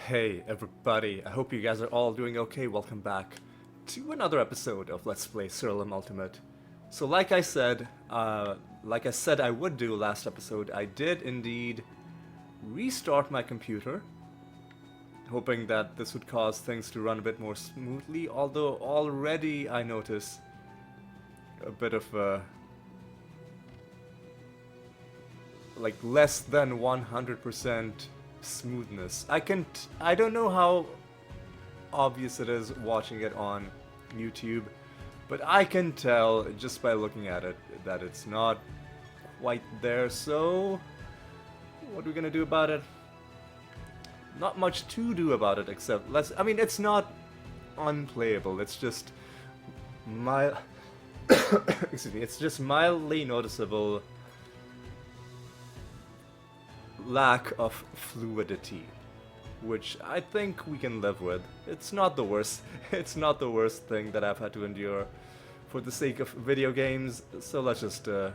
Hey everybody, I hope you guys are all doing okay. Welcome back to another episode of Let's Play Siralim Ultimate. So like I said I would do last episode, I did indeed restart my computer, hoping that this would cause things to run a bit more smoothly, although already I notice a bit of like less than 100% smoothness. I don't know how obvious it is watching it on YouTube, but I can tell just by looking at it that it's not quite there. So what are we gonna do about it? Not much to do about it, except it's not unplayable, it's just excuse me, it's just mildly noticeable lack of fluidity, which I think we can live with. It's not the worst. It's not the worst thing that I've had to endure for the sake of video games. So let's just go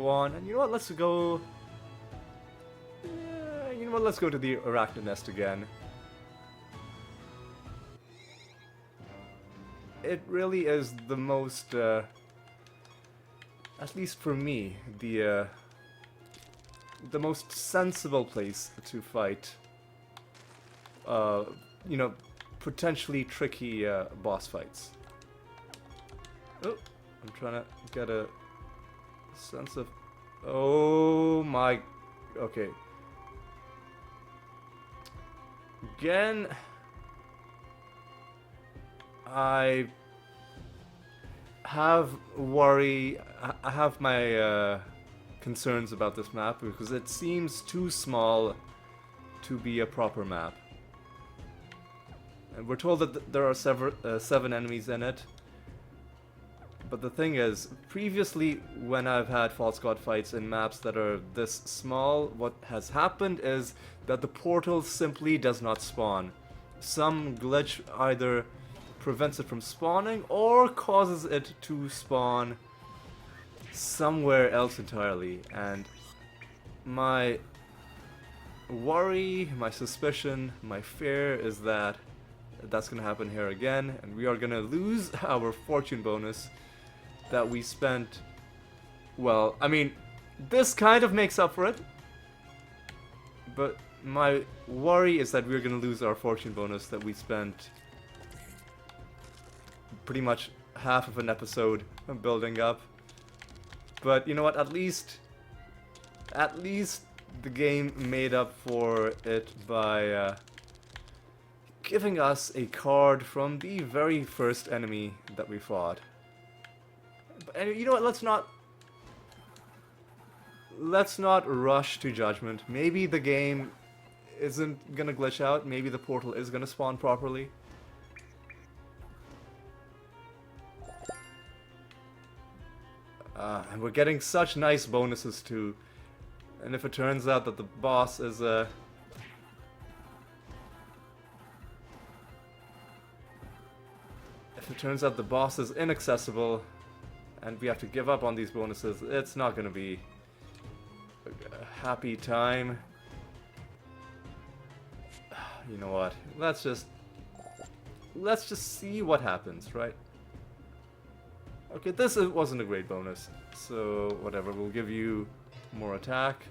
on. And you know what? Let's go. You know what? Let's go to the arachnid nest again. It really is the most, at least for me, the most sensible place to fight, potentially tricky boss fights. Oh, I'm trying to get a sense of... Oh my... Okay. Again... I have my concerns about this map because it seems too small to be a proper map. And we're told that there are 7 enemies in it. But the thing is, previously when I've had false god fights in maps that are this small, what has happened is that the portal simply does not spawn. Some glitch either prevents it from spawning or causes it to spawn somewhere else entirely, and my worry, my suspicion, my fear is that that's gonna happen here again, and we are gonna lose our fortune bonus that we spent. Well, I mean, this kind of makes up for it, but my worry is that we're gonna lose our fortune bonus that we spent pretty much half of an episode building up. But you know what, at least the game made up for it by giving us a card from the very first enemy that we fought. And you know what, let's not rush to judgment. Maybe the game isn't gonna glitch out, maybe the portal is gonna spawn properly. And we're getting such nice bonuses too. And if it turns out that the boss is inaccessible and we have to give up on these bonuses, it's not gonna be a happy time. You know what? Let's just see what happens, right? Okay, this wasn't a great bonus, so whatever, we'll give you more attack.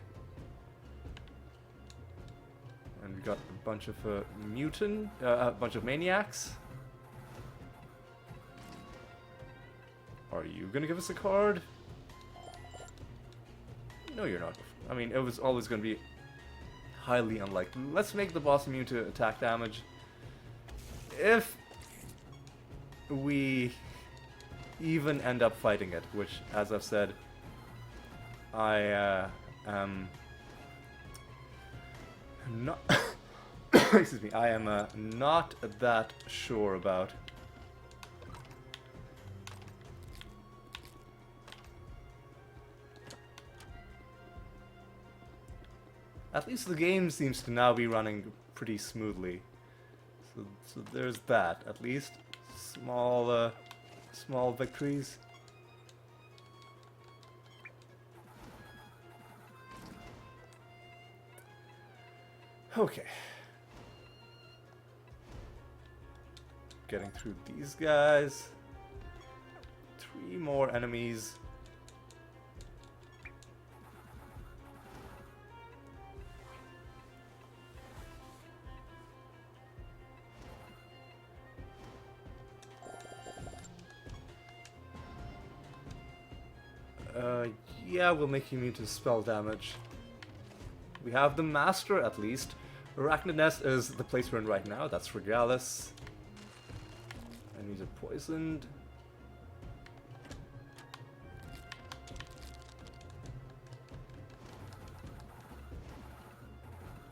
And we got a bunch of a bunch of maniacs. Are you gonna give us a card? No, you're not. I mean, it was always gonna be highly unlikely. Let's make the boss immune to attack damage. If we even end up fighting it, which, as I've said, I am not excuse me, I am not that sure about. At least the game seems to now be running pretty smoothly, so there's that. At least small victories. Okay. Getting through these guys. 3 more enemies. Yeah, we'll make immune to spell damage. We have the Master, at least. Arachnid Nest is the place we're in right now. That's Regalis. Enemies are poisoned.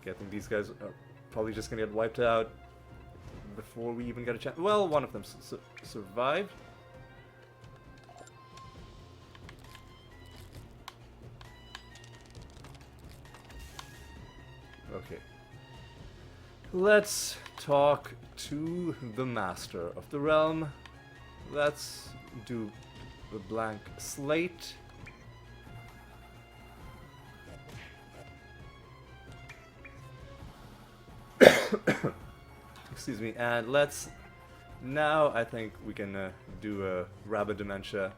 Okay, I think these guys are probably just gonna get wiped out before we even get a chance. Well, one of them survived. Okay. Let's talk to the Master of the Realm. Let's do the blank slate. Excuse me, and let's... Now I think we can do a Rabbit Dementia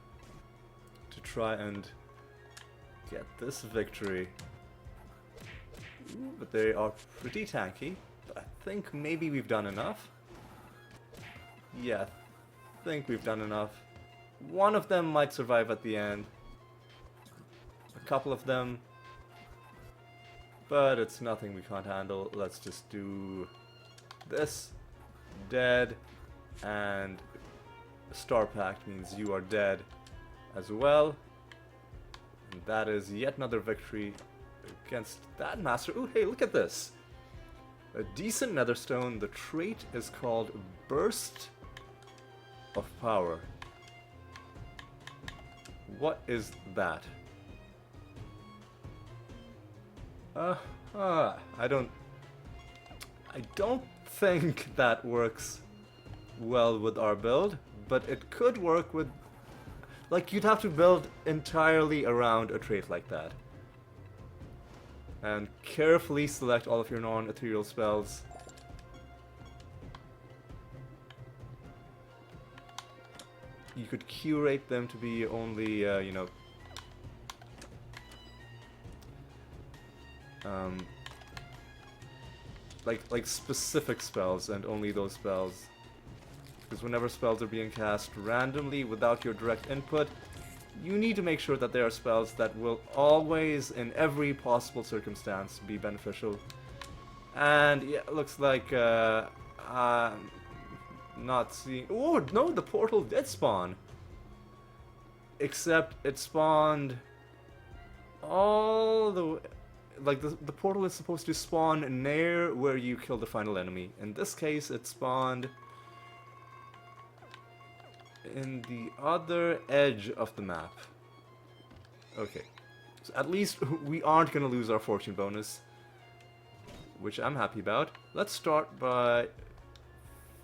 to try and get this victory. Ooh, but they are pretty tanky. But I think maybe we've done enough. Yeah, I think we've done enough. One of them might survive at the end. A couple of them. But it's nothing we can't handle. Let's just do this. Dead. And Star Pact means you are dead as well. And that is yet another victory against that Master. Ooh, hey, look at this. A decent Netherstone. The trait is called Burst of Power. What is that? I don't think that works well with our build, but it could work with... Like, you'd have to build entirely around a trait like that. And carefully select all of your non-ethereal spells. You could curate them to be only, you know... like specific spells, and only those spells. Because whenever spells are being cast randomly without your direct input, you need to make sure that there are spells that will always, in every possible circumstance, be beneficial. And yeah, it looks like not seeing... Oh no, the portal did spawn! Except it spawned all the way... Like, the portal is supposed to spawn near where you kill the final enemy. In this case, it spawned in the other edge of the map. Okay. So at least we aren't gonna lose our fortune bonus, which I'm happy about. Let's start by...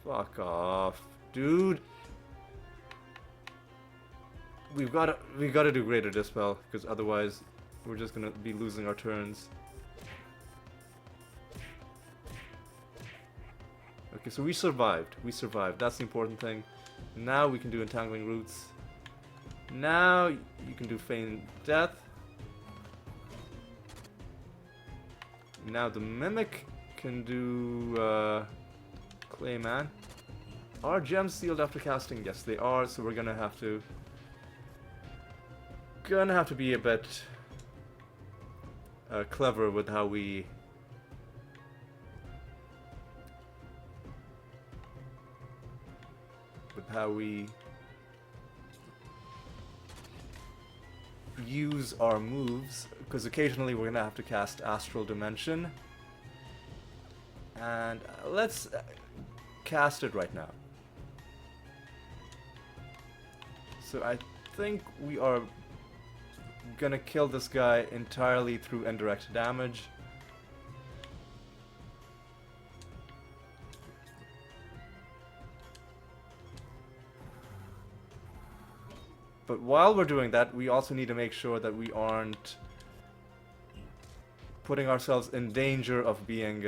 Fuck off, dude. We've gotta do Greater Dispel, because otherwise we're just gonna be losing our turns. Okay, so we survived. We survived. That's the important thing. Now we can do Entangling Roots. Now you can do Feign Death. Now the Mimic can do Clayman. Are gems sealed after casting? Yes, they are. So we're gonna have to be a bit clever with how we use our moves, because occasionally we're gonna have to cast Astral Dimension, and let's cast it right now. So I think we are gonna kill this guy entirely through indirect damage. But while we're doing that, we also need to make sure that we aren't putting ourselves in danger of being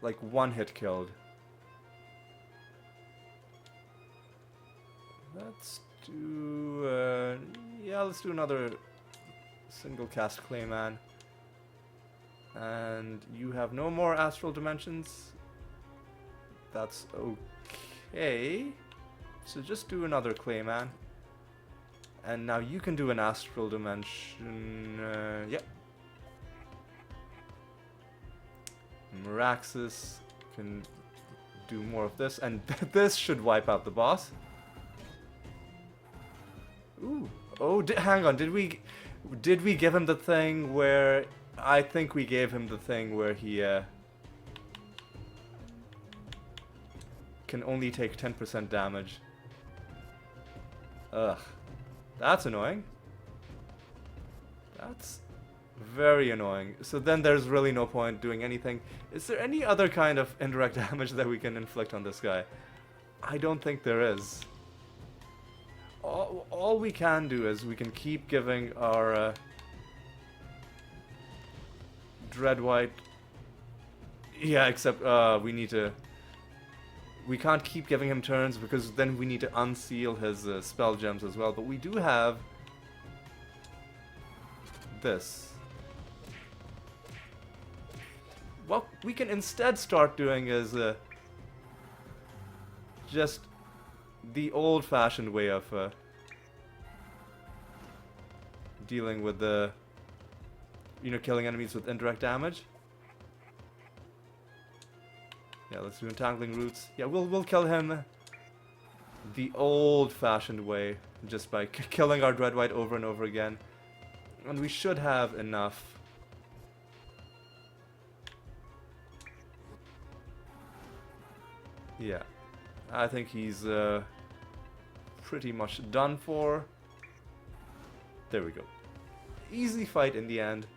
like one hit killed. Let's do yeah, let's do another single cast Clayman. And you have no more astral dimensions. That's okay. So just do another Clayman. And now you can do an astral dimension. Yep. Meraxis can do more of this, and this should wipe out the boss. Ooh. Oh, hang on. Did we give him the thing where... I think we gave him the thing where he can only take 10% damage. Ugh. That's annoying. That's very annoying. So then there's really no point doing anything. Is there any other kind of indirect damage that we can inflict on this guy? I don't think there is. All we can do is we can keep giving our Dreadwhite... Yeah, except we need to... We can't keep giving him turns because then we need to unseal his spell gems as well. But we do have this. What we can instead start doing is just the old-fashioned way of dealing with the, you know, killing enemies with indirect damage. Yeah, let's do Entangling Roots. Yeah, we'll kill him the old-fashioned way, just by killing our Dreadwhite over and over again. And we should have enough. Yeah, I think he's pretty much done for. There we go. Easy fight in the end.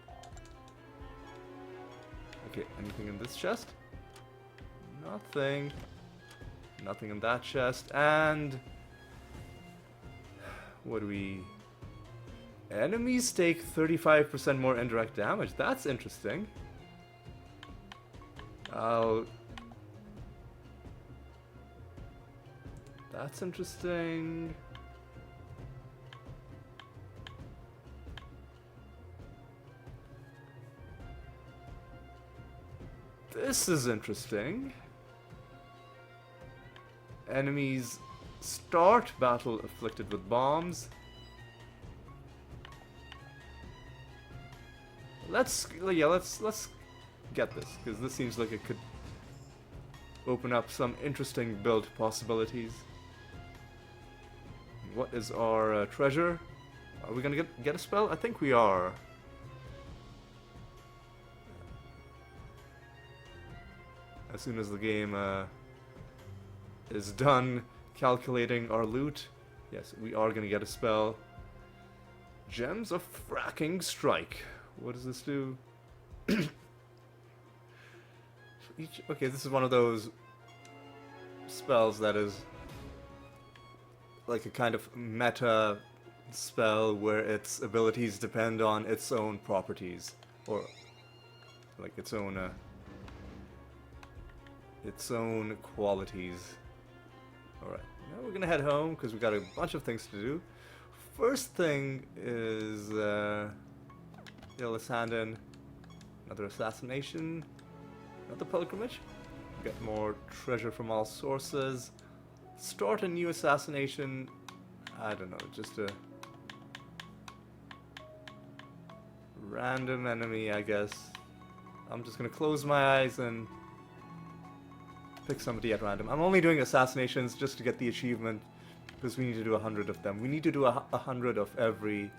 Okay, anything in this chest? Nothing. Nothing in that chest. And what do we... Enemies take 35% more indirect damage. That's interesting. That's interesting. This is interesting. Enemies start battle afflicted with bombs. Let's get this, because this seems like it could open up some interesting build possibilities. What is our treasure? Are we gonna get a spell? I think we are. As soon as the game is done calculating our loot, yes, we are gonna get a spell. Gems of Fracking Strike. What does this do? Okay, this is one of those spells that is like a kind of meta spell where its abilities depend on its own properties, or like its own qualities. Alright, now we're gonna head home because we got a bunch of things to do. First thing is yeah, let's hand in another assassination, another pilgrimage, get more treasure from all sources, start a new assassination. I don't know, just a random enemy, I guess. I'm just gonna close my eyes and pick somebody at random. I'm only doing assassinations just to get the achievement because we need to do 100 of them. We need to do 100 of every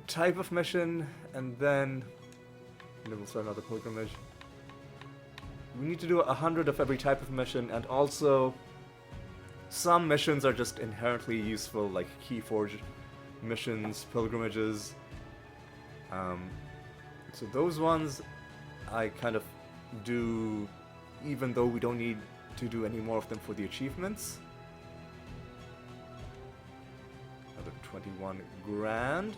type of mission, and then we'll start another pilgrimage. We need to do 100 of every type of mission, and also some missions are just inherently useful, like Keyforge missions, pilgrimages. So those ones I kind of do even though we don't need to do any more of them for the achievements. Another 21 grand.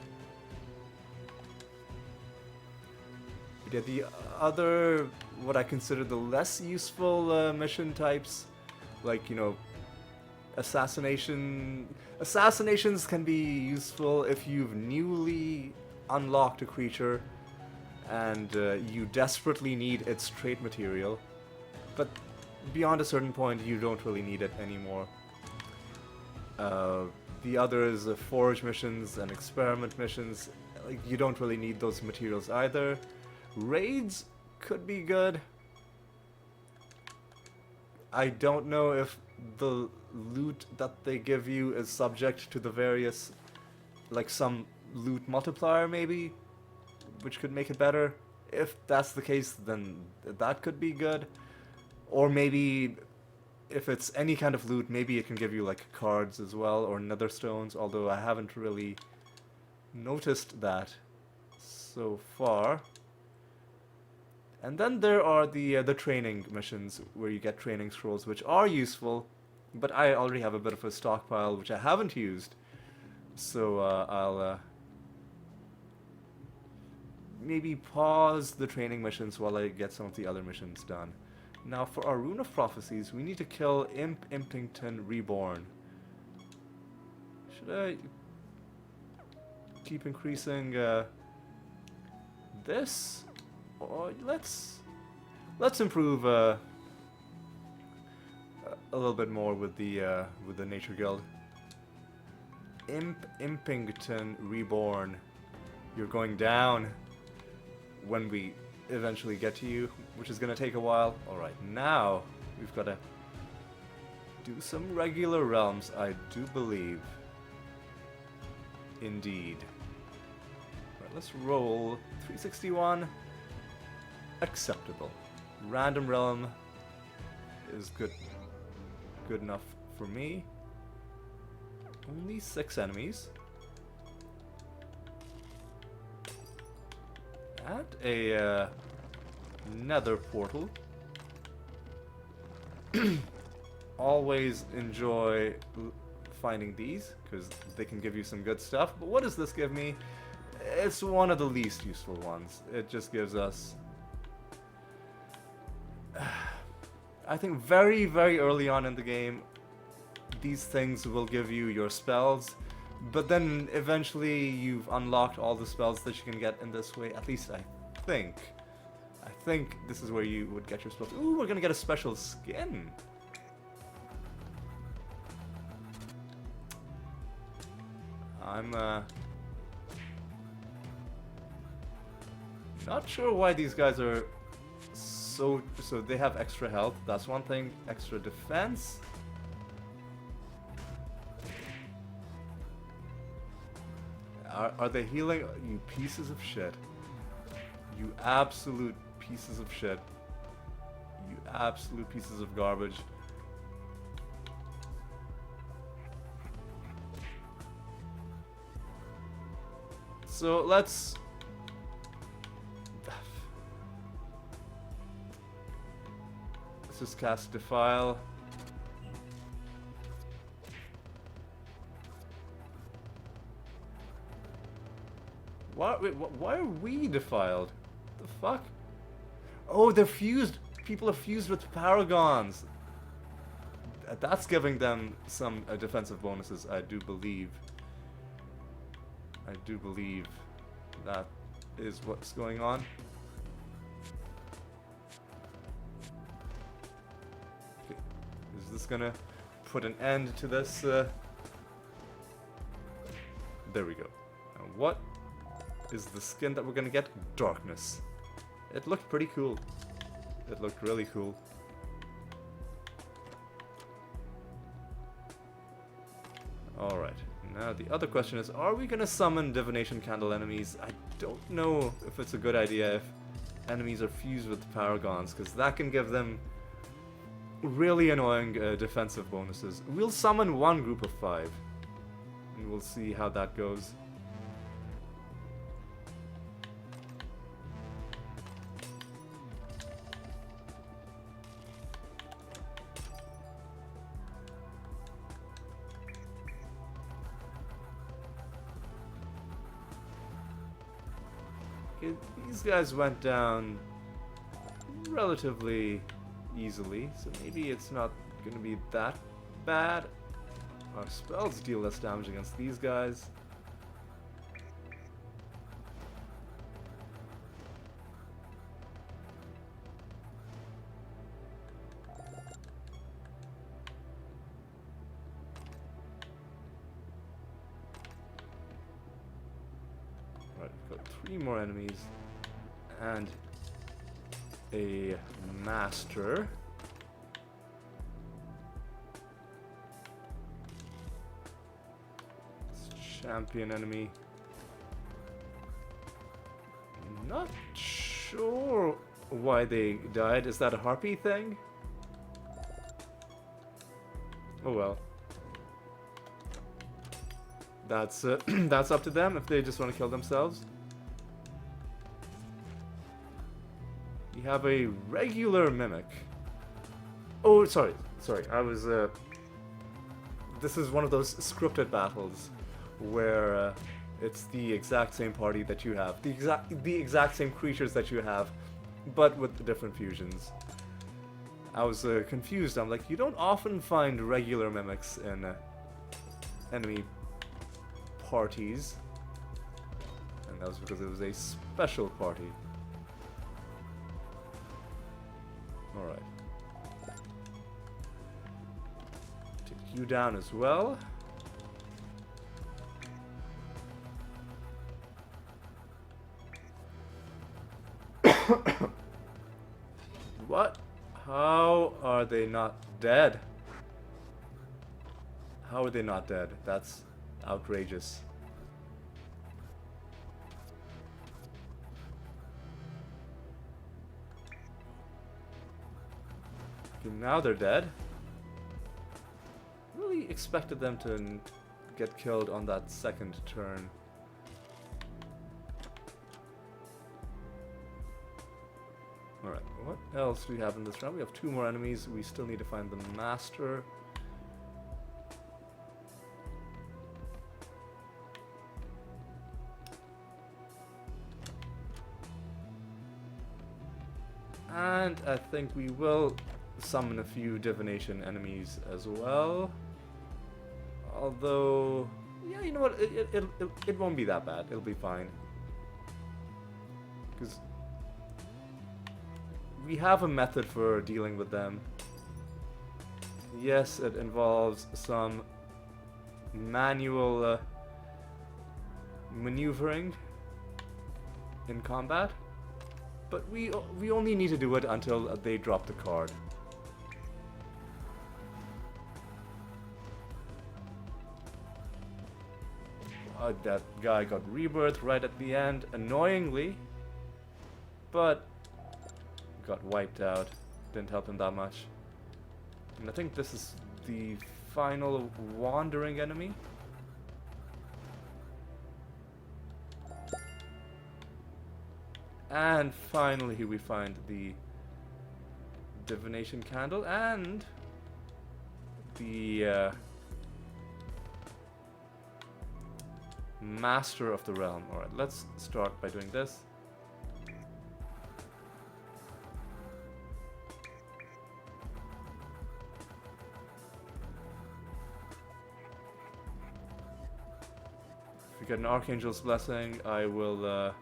Yeah, the other, what I consider the less useful mission types, like, you know, assassinations can be useful if you've newly unlocked a creature and you desperately need its trait material, but beyond a certain point you don't really need it anymore. The others, forge missions and experiment missions, like, you don't really need those materials either. Raids could be good. I don't know if the loot that they give you is subject to the various, like some loot multiplier maybe, which could make it better. If that's the case, then that could be good. Or maybe if it's any kind of loot, maybe it can give you like cards as well, or nether stones, although I haven't really noticed that so far. And then there are the training missions where you get training scrolls, which are useful, but I already have a bit of a stockpile which I haven't used, so I'll maybe pause the training missions while I get some of the other missions done. Now for our Rune of Prophecies, we need to kill Imp Impington Reborn. Should I keep increasing this? Or let's improve a little bit more with the Nature Guild. Impington Reborn. You're going down when we eventually get to you, which is gonna take a while. Alright, now we've gotta do some regular realms, I do believe. Indeed. Alright, let's roll 361. Acceptable. Random realm is good enough for me. Only 6 enemies. And a nether portal. Always enjoy finding these, because they can give you some good stuff. But what does this give me? It's one of the least useful ones. It just gives us... I think very, very early on in the game, these things will give you your spells, but then eventually you've unlocked all the spells that you can get in this way. At least I think. I think this is where you would get your spells. Ooh, we're gonna get a special skin. I'm not sure why these guys are so they have extra health, that's one thing. Extra defense. Are they healing? You pieces of shit. You absolute pieces of shit. You absolute pieces of garbage. So let's just cast Defile. Why are we defiled? The fuck? Oh, they're fused. People are fused with paragons. That's giving them some defensive bonuses, I do believe. I do believe that is what's going on. Okay. Is this gonna put an end to this? There we go. Now what is the skin that we're gonna get? Darkness. It looked pretty cool. It looked really cool. Alright, now the other question is, are we gonna summon Divination Candle enemies? I don't know if it's a good idea if enemies are fused with paragons, because that can give them really annoying defensive bonuses. We'll summon one group of 5, and we'll see how that goes. Okay, Okay, these guys went down relatively easily, so maybe it's not gonna be that bad. Our spells deal less damage against these guys. Right, we've got 3 more enemies and a master. Champion enemy. Not sure why they died. Is that a harpy thing? Oh well. That's that's up to them if they just want to kill themselves. We have a regular mimic. Oh, sorry. I was this is one of those scripted battles where it's the exact same party that you have, the exact same creatures that you have, but with different fusions. I was confused. I'm like, you don't often find regular mimics in enemy parties, and that was because it was a special party. All right, take you down as well. What? How are they not dead? How are they not dead? That's outrageous. Okay, now they're dead. Really expected them to get killed on that second turn. Alright, what else do we have in this round? We have 2 more enemies. We still need to find the master. And I think we will summon a few divination enemies as well. Although, yeah, you know what? It won't be that bad. It'll be fine. Because we have a method for dealing with them. Yes, it involves some manual maneuvering in combat, but we only need to do it until they drop the card. That guy got rebirth right at the end, annoyingly, but got wiped out. Didn't help him that much. And I think this is the final wandering enemy. And finally we find the divination candle and the master of the realm. Alright, let's start by doing this. If we get an Archangel's Blessing, I will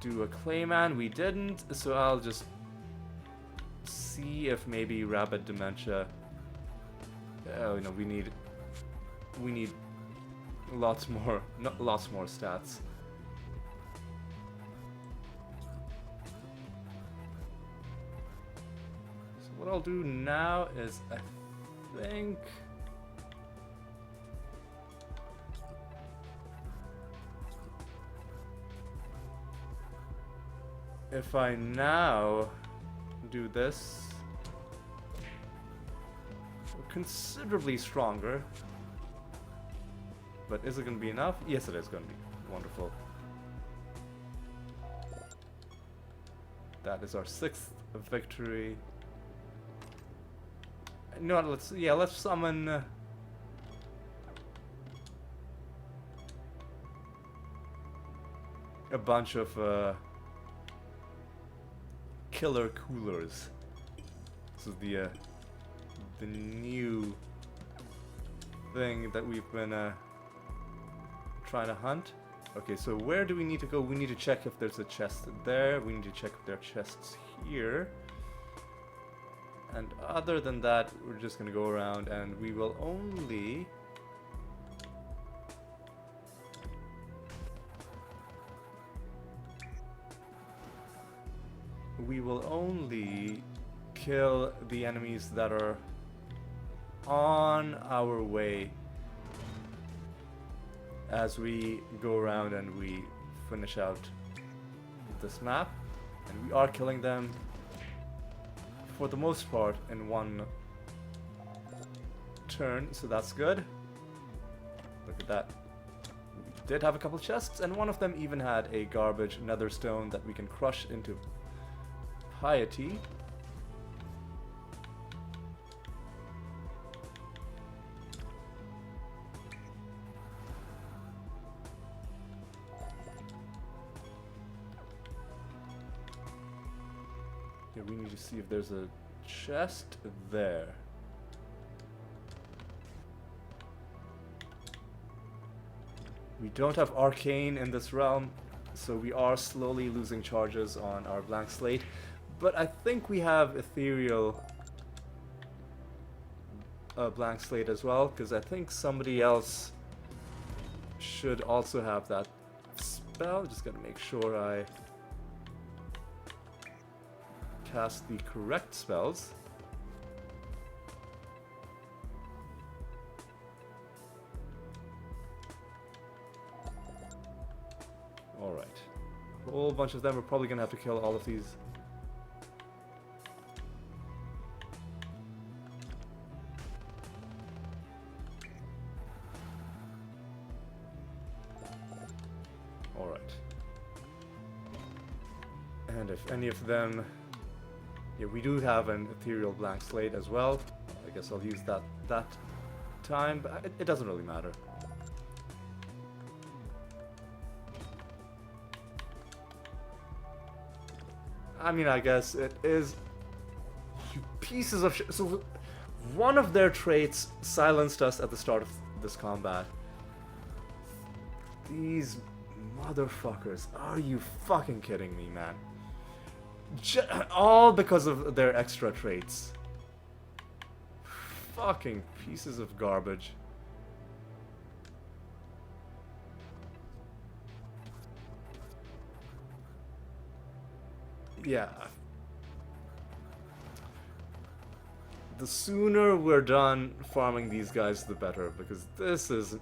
do a Clayman. We didn't, so I'll just see if maybe Rabid Dementia. Oh, you know, we need lots more stats. So what I'll do now is, I think, if I now do this, we're considerably stronger. But is it going to be enough? Yes, it is going to be. Wonderful. That is our 6th victory. No, let's summon a bunch of killer coolers. This is the new thing that we've been trying to hunt. Okay, so where do we need to go? We need to check if there's a chest there. We need to check if there are chests here. And other than that, we're just gonna go around and we will only... kill the enemies that are on our way as we go around and we finish out this map. And we are killing them for the most part in one turn, so that's good. Look at that. We did have a couple chests, and one of them even had a garbage nether stone that we can crush into piety. Yeah, we need to see if there's a chest there. We don't have arcane in this realm, so we are slowly losing charges on our blank slate. But I think we have ethereal blank slate as well, because I think somebody else should also have that spell. Just gotta make sure I cast the correct spells. Alright. A whole bunch of them. We're probably gonna have to kill all of these. Alright. And if any of them... Yeah, we do have an ethereal blank slate as well. I guess I'll use that time, but it doesn't really matter. I mean, I guess it is... You pieces of shit. So, one of their traits silenced us at the start of this combat. These motherfuckers. Are you fucking kidding me, man? All because of their extra traits. Fucking pieces of garbage. Yeah. The sooner we're done farming these guys, the better, because this is...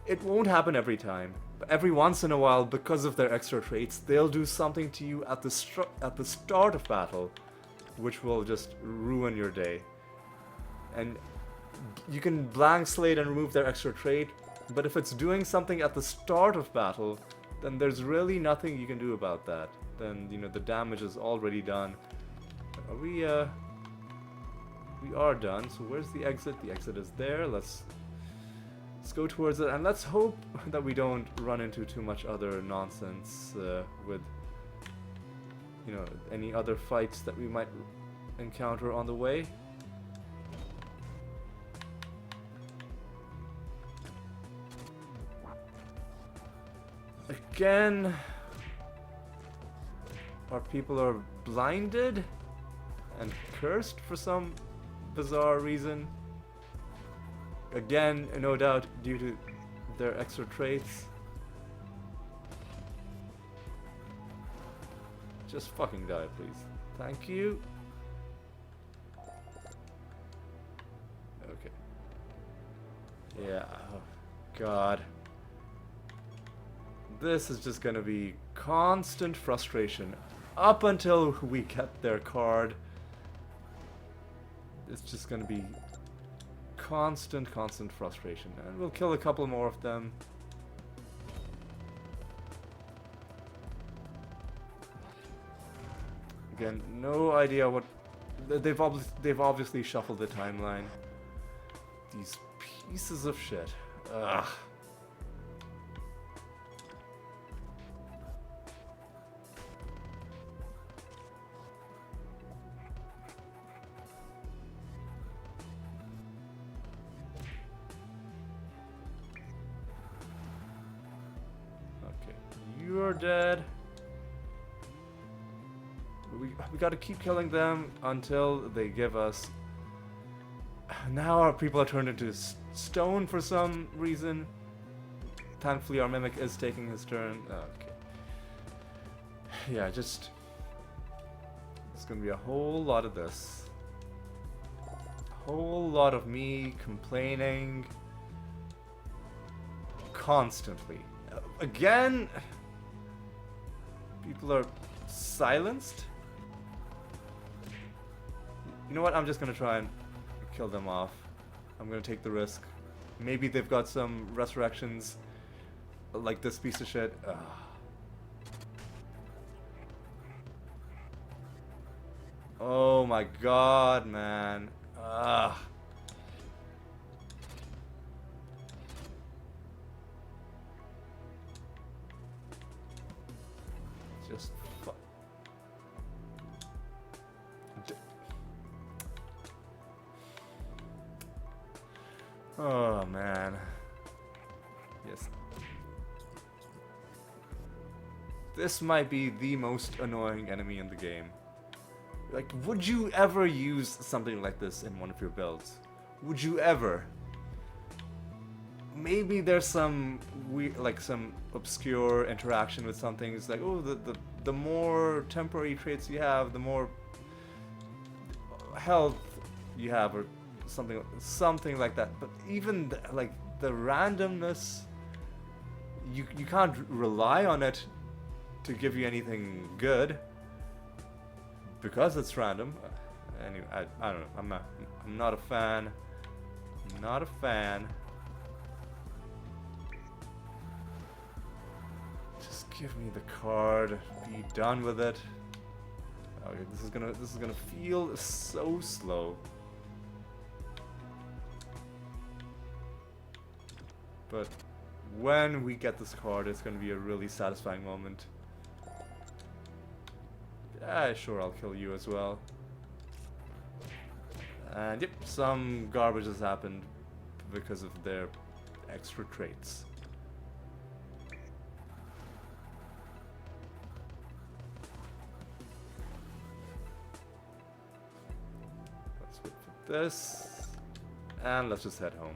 It won't happen every time, but every once in a while, because of their extra traits, they'll do something to you at the start of battle, which will just ruin your day. And you can blank slate and remove their extra trait, but if it's doing something at the start of battle, then there's really nothing you can do about that. Then, you know, the damage is already done. We are done. So where's the exit? The exit is there. Let's go towards it, and let's hope that we don't run into too much other nonsense with, you know, any other fights that we might encounter on the way. Again, our people are blinded and cursed for some bizarre reason. Again, no doubt due to their extra traits. Just fucking die, please. Thank you. Okay. Yeah, oh god. This is just gonna be constant frustration up until we get their card. It's just gonna be constant frustration, and we'll kill a couple more of them. Again, no idea what they've obviously shuffled the timeline. These pieces of shit. Ugh. dead. We gotta keep killing them until they give us... Now our people are turned into stone for some reason. Thankfully our Mimic is taking his turn. Okay. Yeah, just... It's gonna be a whole lot of this. A whole lot of me complaining constantly. Again, people are silenced. You know what? I'm just gonna try and kill them off. I'm gonna take the risk. Maybe they've got some resurrections like this piece of shit. Ugh. Oh my god, man. Ugh. Just oh man. Yes. This might be the most annoying enemy in the game. Like, would you ever use something like this in one of your builds? Would you ever? Maybe there's some like some obscure interaction with something. It's like, oh, the more temporary traits you have, the more health you have, or something like that. But even like the randomness, you can't rely on it to give you anything good because it's random. Anyway, I don't know. I'm not a fan. Not a fan. Just give me the card. Be done with it. Okay, this is gonna feel so slow. But when we get this card, it's gonna be a really satisfying moment. Yeah, sure, I'll kill you as well. And yep, some garbage has happened because of their extra traits. Let's wait for this. And let's just head home.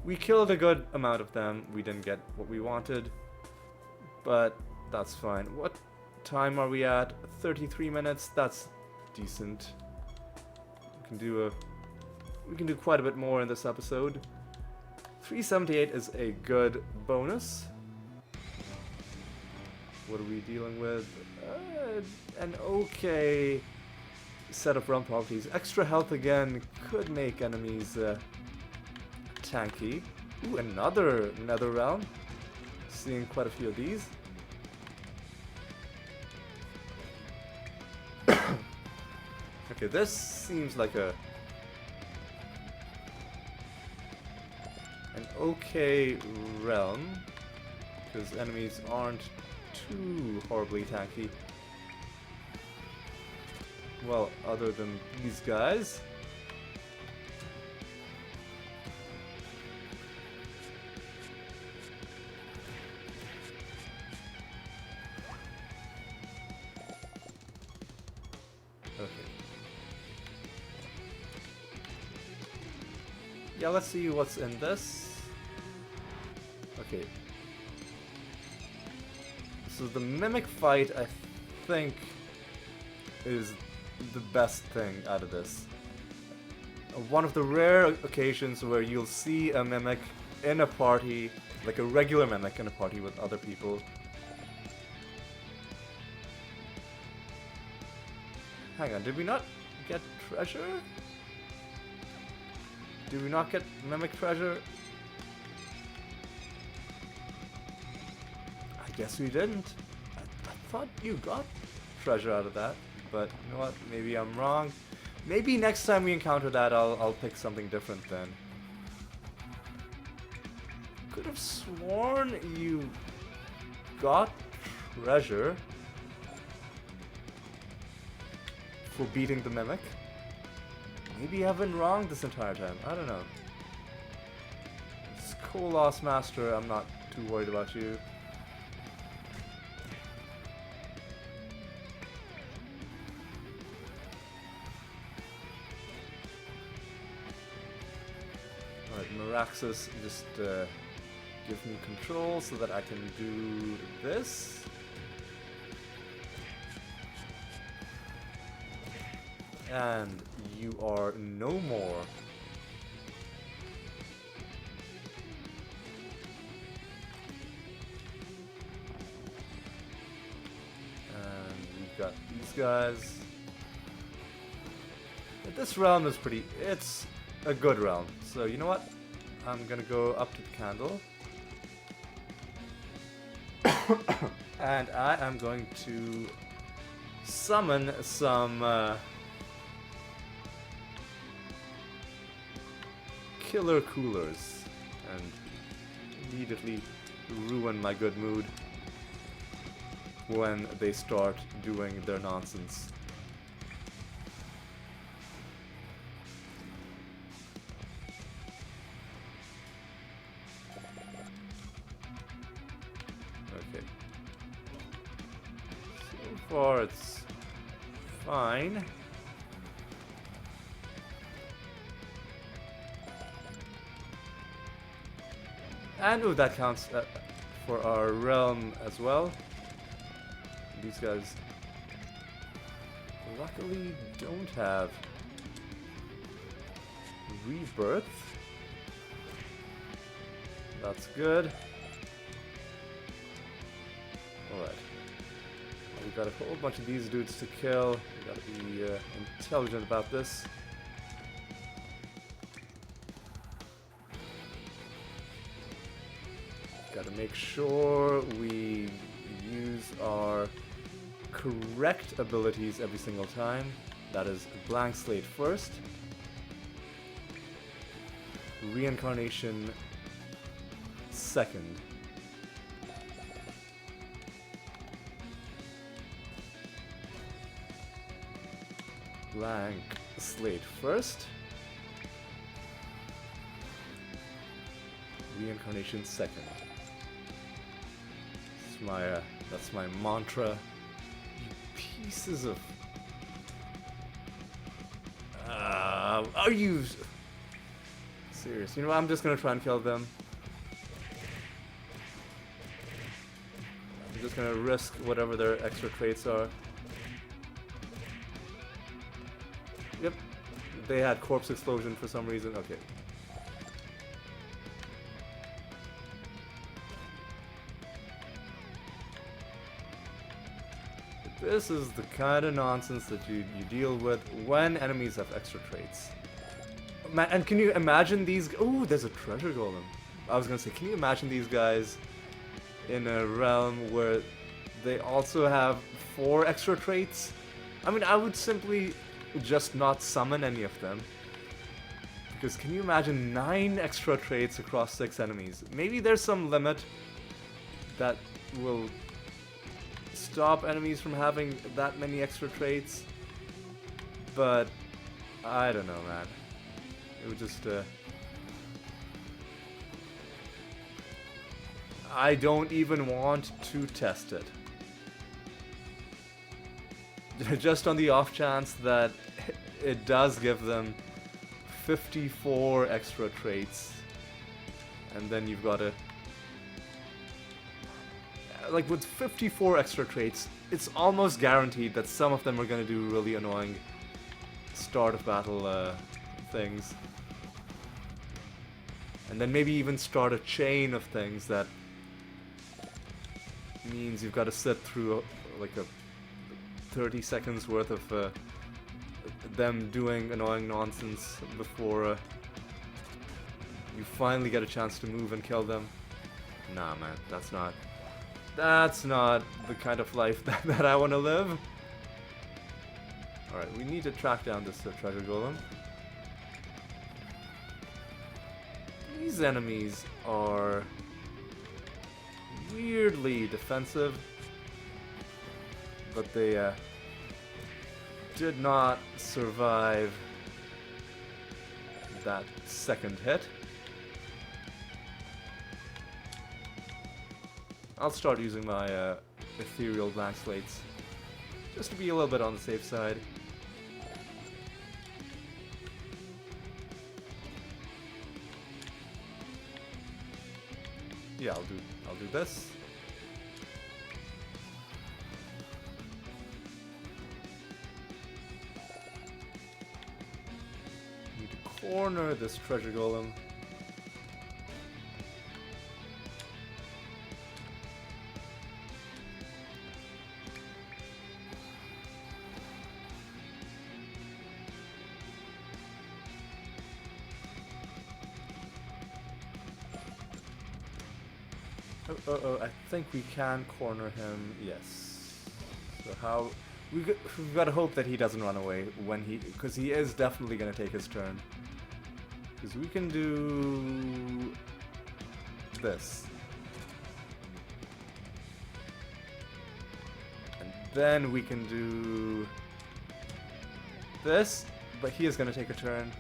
We killed a good amount of them. We didn't get what we wanted, but that's fine. What time are we at? 33 minutes. That's decent. We can do quite a bit more in this episode. 378 is a good bonus. What are we dealing with? An okay set of run properties. Extra health again could make enemies tanky. Ooh, another Nether Realm. Seeing quite a few of these. Okay, this seems like an okay realm, because enemies aren't too horribly tanky. Well, other than these guys. Yeah, let's see what's in this. Okay. So the Mimic fight, I think, is the best thing out of this. One of the rare occasions where you'll see a Mimic in a party, like a regular Mimic in a party with other people. Hang on, did we not get treasure? Did we not get Mimic treasure? I guess we didn't. I thought you got treasure out of that, but you know what? Maybe I'm wrong. Maybe next time we encounter that, I'll pick something different then. Could have sworn you got treasure for beating the Mimic. Maybe I've been wrong this entire time. I don't know. It's Koloss Master. I'm not too worried about you. Firaxis, just give me control so that I can do this. And you are no more. And we've got these guys. This realm is it's a good realm. So you know what? I'm gonna go up to the candle. And I am going to summon some killer coolers and immediately ruin my good mood when they start doing their nonsense. Okay. So far it's fine. And oh, that counts for our realm as well. These guys luckily don't have rebirth. That's good. Alright. We've got a whole bunch of these dudes to kill. We gotta be intelligent about this. Gotta make sure we use our correct abilities every single time. That is blank slate first. Reincarnation second. Blank slate first. Reincarnation second. That's my mantra. You pieces of... are you... serious? You know what? I'm just gonna try and kill them. I'm just gonna risk whatever their extra traits are. Yep. They had corpse explosion for some reason. Okay. This is the kind of nonsense that you deal with when enemies have extra traits. And can you imagine these... oh, there's a treasure golem. I was gonna say, can you imagine these guys in a realm where they also have 4 extra traits? I mean, I would simply just not summon any of them. Because can you imagine 9 extra traits across 6 enemies? Maybe there's some limit that will stop enemies from having that many extra traits, but I don't know, man. It would just I don't even want to test it. Just on the off chance that it does give them 54 extra traits, and then you've got to... like, with 54 extra traits, it's almost guaranteed that some of them are going to do really annoying start of battle things. And then maybe even start a chain of things that means you've got to sit through like a 30 seconds worth of them doing annoying nonsense before you finally get a chance to move and kill them. Nah, man, that's not the kind of life that I want to live. Alright, we need to track down this treasure golem. These enemies are weirdly defensive, but they did not survive that second hit. I'll start using my ethereal blank slates, just to be a little bit on the safe side. Yeah, I'll do this. Need to corner this treasure golem. Oh, I think we can corner him, yes. So how... We've got to hope that he doesn't run away when he... Because he is definitely going to take his turn. Because we can do... this. And then we can do... this, but he is going to take a turn.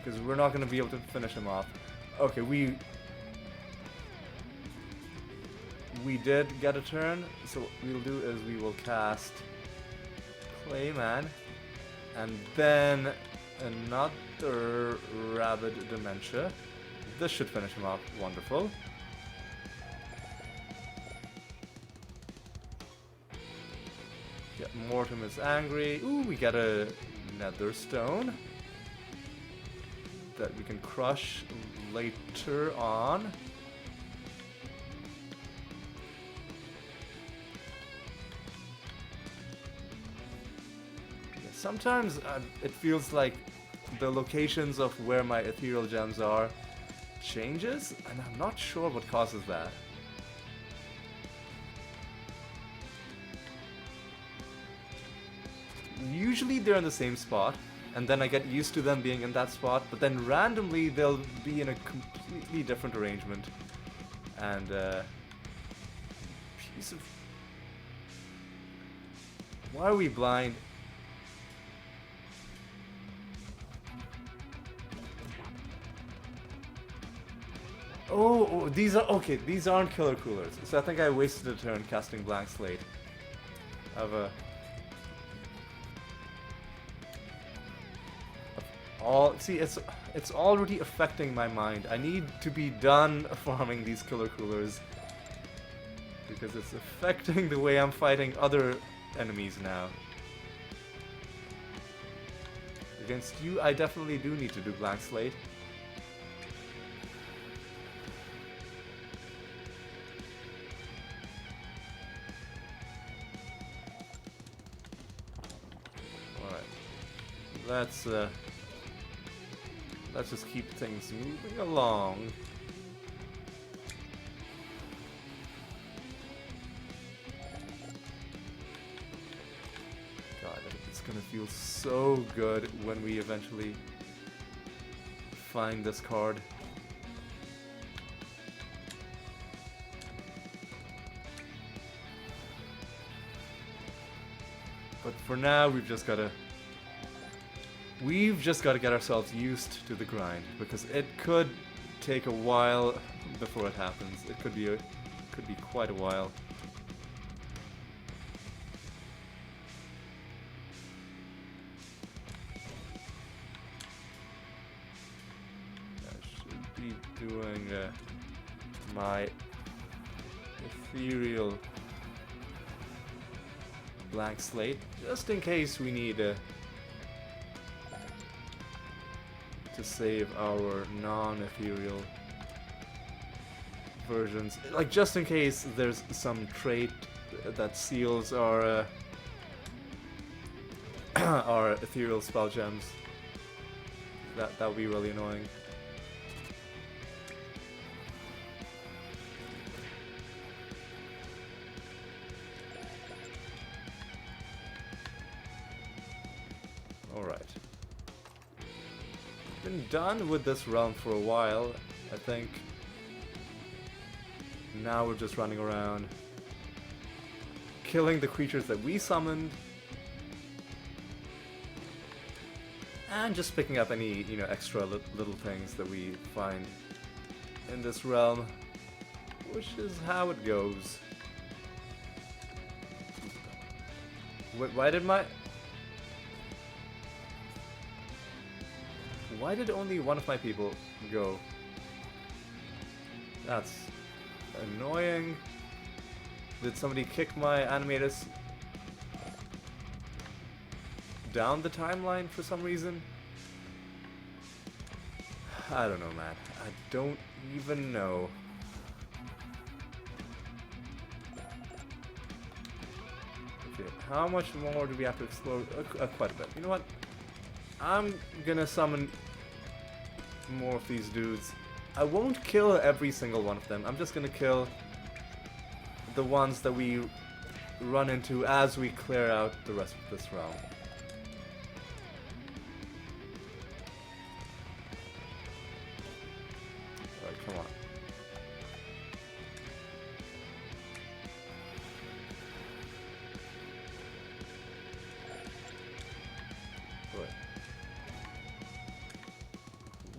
Because we're not going to be able to finish him off. Okay, we did get a turn, so what we'll do is we will cast Clayman, and then another Rabid Dementia. This should finish him off. Wonderful. Yeah, Mortem is angry. Ooh, we get a Nether Stone that we can crush later on. Sometimes it feels like the locations of where my ethereal gems are changes, and I'm not sure what causes that. Usually they're in the same spot, and then I get used to them being in that spot, but then randomly they'll be in a completely different arrangement. And piece of... Why are we blind? Oh, these are... Okay, these aren't killer coolers. So I think I wasted a turn casting Blank Slate. I have a... See, it's already affecting my mind. I need to be done farming these killer coolers. Because it's affecting the way I'm fighting other enemies now. Against you, I definitely do need to do Blank Slate. Let's just keep things moving along. God, it's gonna feel so good when we eventually find this card. But for now, we've just gotta get ourselves used to the grind, because it could take a while before it happens. It could be quite a while. I should be doing my ethereal Blank Slate, just in case we need to save our non-ethereal versions, like just in case there's some trait that seals our our ethereal spell gems. That would be really annoying. Been done with this realm for a while, I think. Now we're just running around, killing the creatures that we summoned, and just picking up any, extra little things that we find in this realm, which is how it goes. Why did only one of my people go? That's annoying. Did somebody kick my animators down the timeline for some reason? I don't know, man. I don't even know. Okay, how much more do we have to explore? Quite a bit. You know what? I'm gonna summon more of these dudes. I won't kill every single one of them. I'm just gonna kill the ones that we run into as we clear out the rest of this realm. Alright, come on. Right.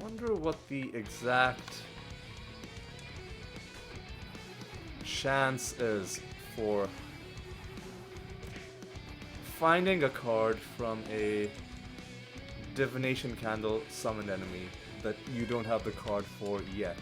Wonder what the exact chance is for finding a card from a divination candle summoned enemy that you don't have the card for yet.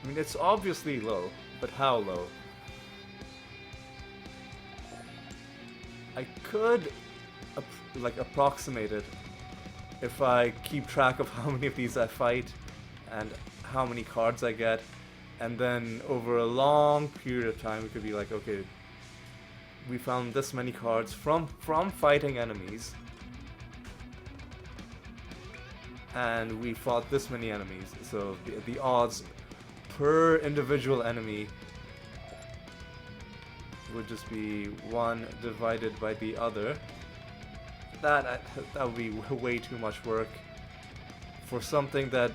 I mean, it's obviously low, but how low? I could approximate it if I keep track of how many of these I fight and how many cards I get, and then over a long period of time we could be like, okay, we found this many cards from fighting enemies, and we fought this many enemies, so the odds per individual enemy would just be 1 divided by the other. That would be way too much work for something that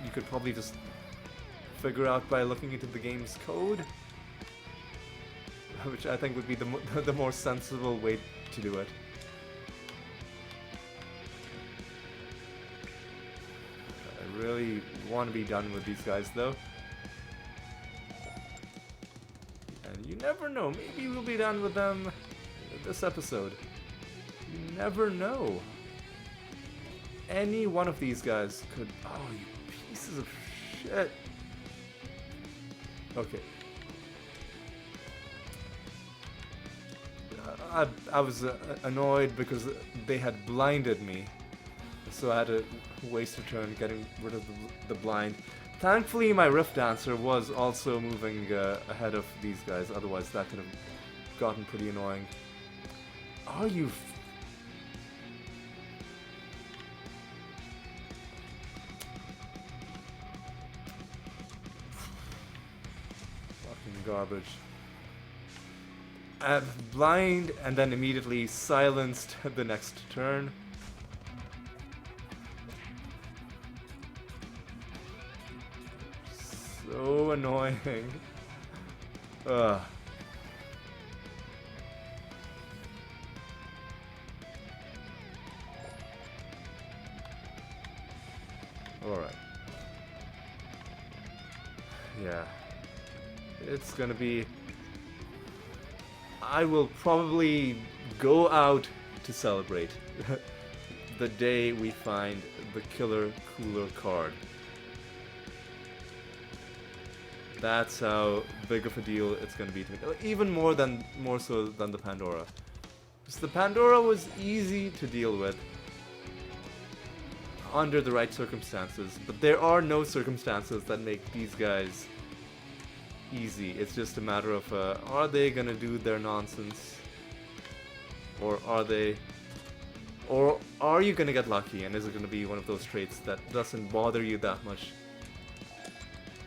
you could probably just figure out by looking into the game's code, which I think would be the more sensible way to do it. I really want to be done with these guys though. And you never know, maybe we'll be done with them this episode. You never know. Any one of these guys could... Oh, you pieces of shit. Okay. I was annoyed because they had blinded me. So I had to waste a turn getting rid of the blind. Thankfully, my Rift Dancer was also moving ahead of these guys. Otherwise, that could have gotten pretty annoying. Are you... Fucking garbage. Blind, and then immediately silenced the next turn. So annoying. Ugh. Alright. Yeah. It's gonna be... I will probably go out to celebrate the day we find the Killer Cooler card. That's how big of a deal it's going to be to me. Even more so than the Pandora. Because the Pandora was easy to deal with under the right circumstances, but there are no circumstances that make these guys easy. It's just a matter of are they gonna do their nonsense, or are you gonna get lucky, and is it gonna be one of those traits that doesn't bother you that much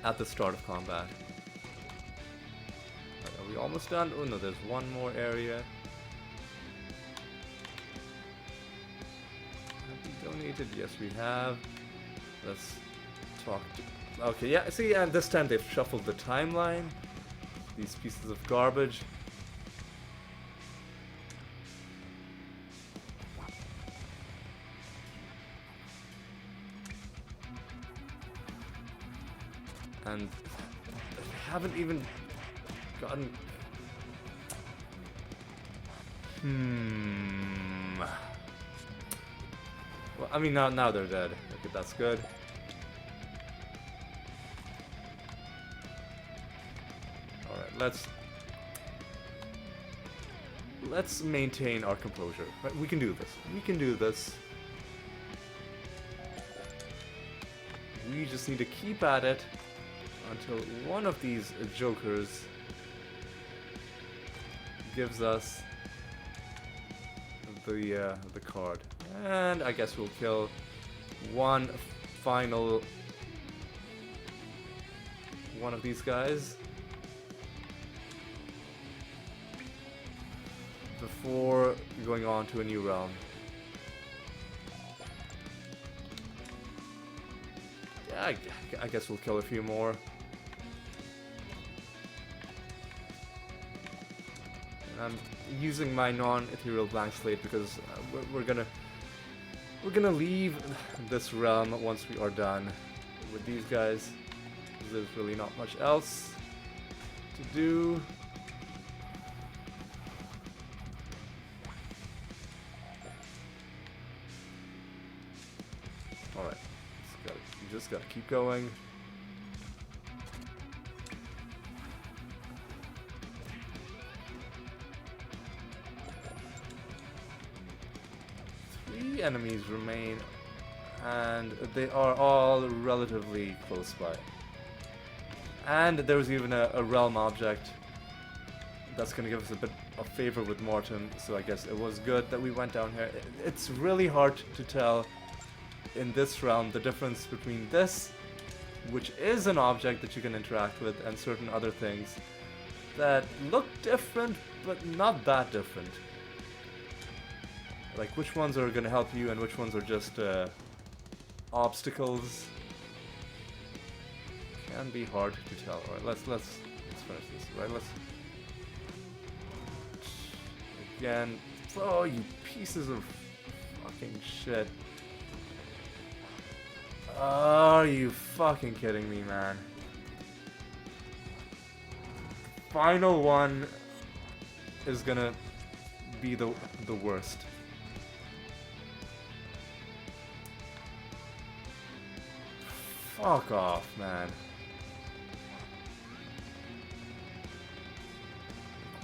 at the start of combat? Are we almost done? Oh no, there's one more area. Have we donated? Yes, we have. Let's talk to... Okay, yeah, see, and this time they've shuffled the timeline. These pieces of garbage. And they haven't even gotten Well, I mean, now they're dead. Okay, that's good. Alright, let's maintain our composure. Right, we can do this. We can do this. We just need to keep at it until one of these jokers gives us the card. And I guess we'll kill one final one of these guys before going on to a new realm. Yeah, I guess we'll kill a few more. And I'm using my non-ethereal blank slate because we're gonna leave this realm once we are done with these guys. There's really not much else to do. Alright, you just gotta keep going. Three enemies remain, and they are all relatively close by. And there was even a realm object that's gonna give us a bit of favor with Morton, so I guess it was good that we went down here. It's really hard to tell in this realm the difference between this, which is an object that you can interact with, and certain other things that look different but not that different. Like which ones are gonna help you and which ones are just obstacles. Can be hard to tell. Alright, let's finish this. Right, let's again. Oh, you pieces of fucking shit. Are you fucking kidding me, man? Final one is gonna be the worst. Fuck off, man.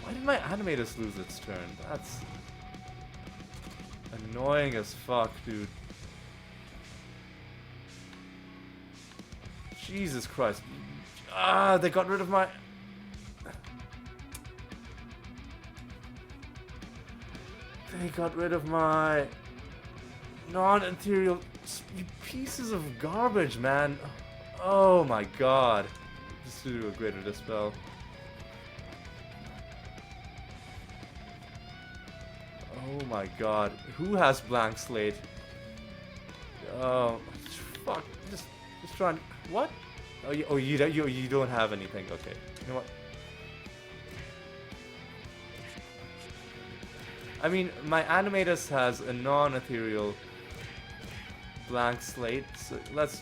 Why did my animators lose its turn? That's annoying as fuck, dude. Jesus Christ. Ah, they got rid of my... They got rid of my non-ethereal... You pieces of garbage, man. Oh my god. Just to do a greater dispel. Oh my god. Who has blank slate? Oh, fuck. Just try and... What? Oh, you don't have anything. Okay. You know what? I mean, my animatus has a non-ethereal blank slate. So let's...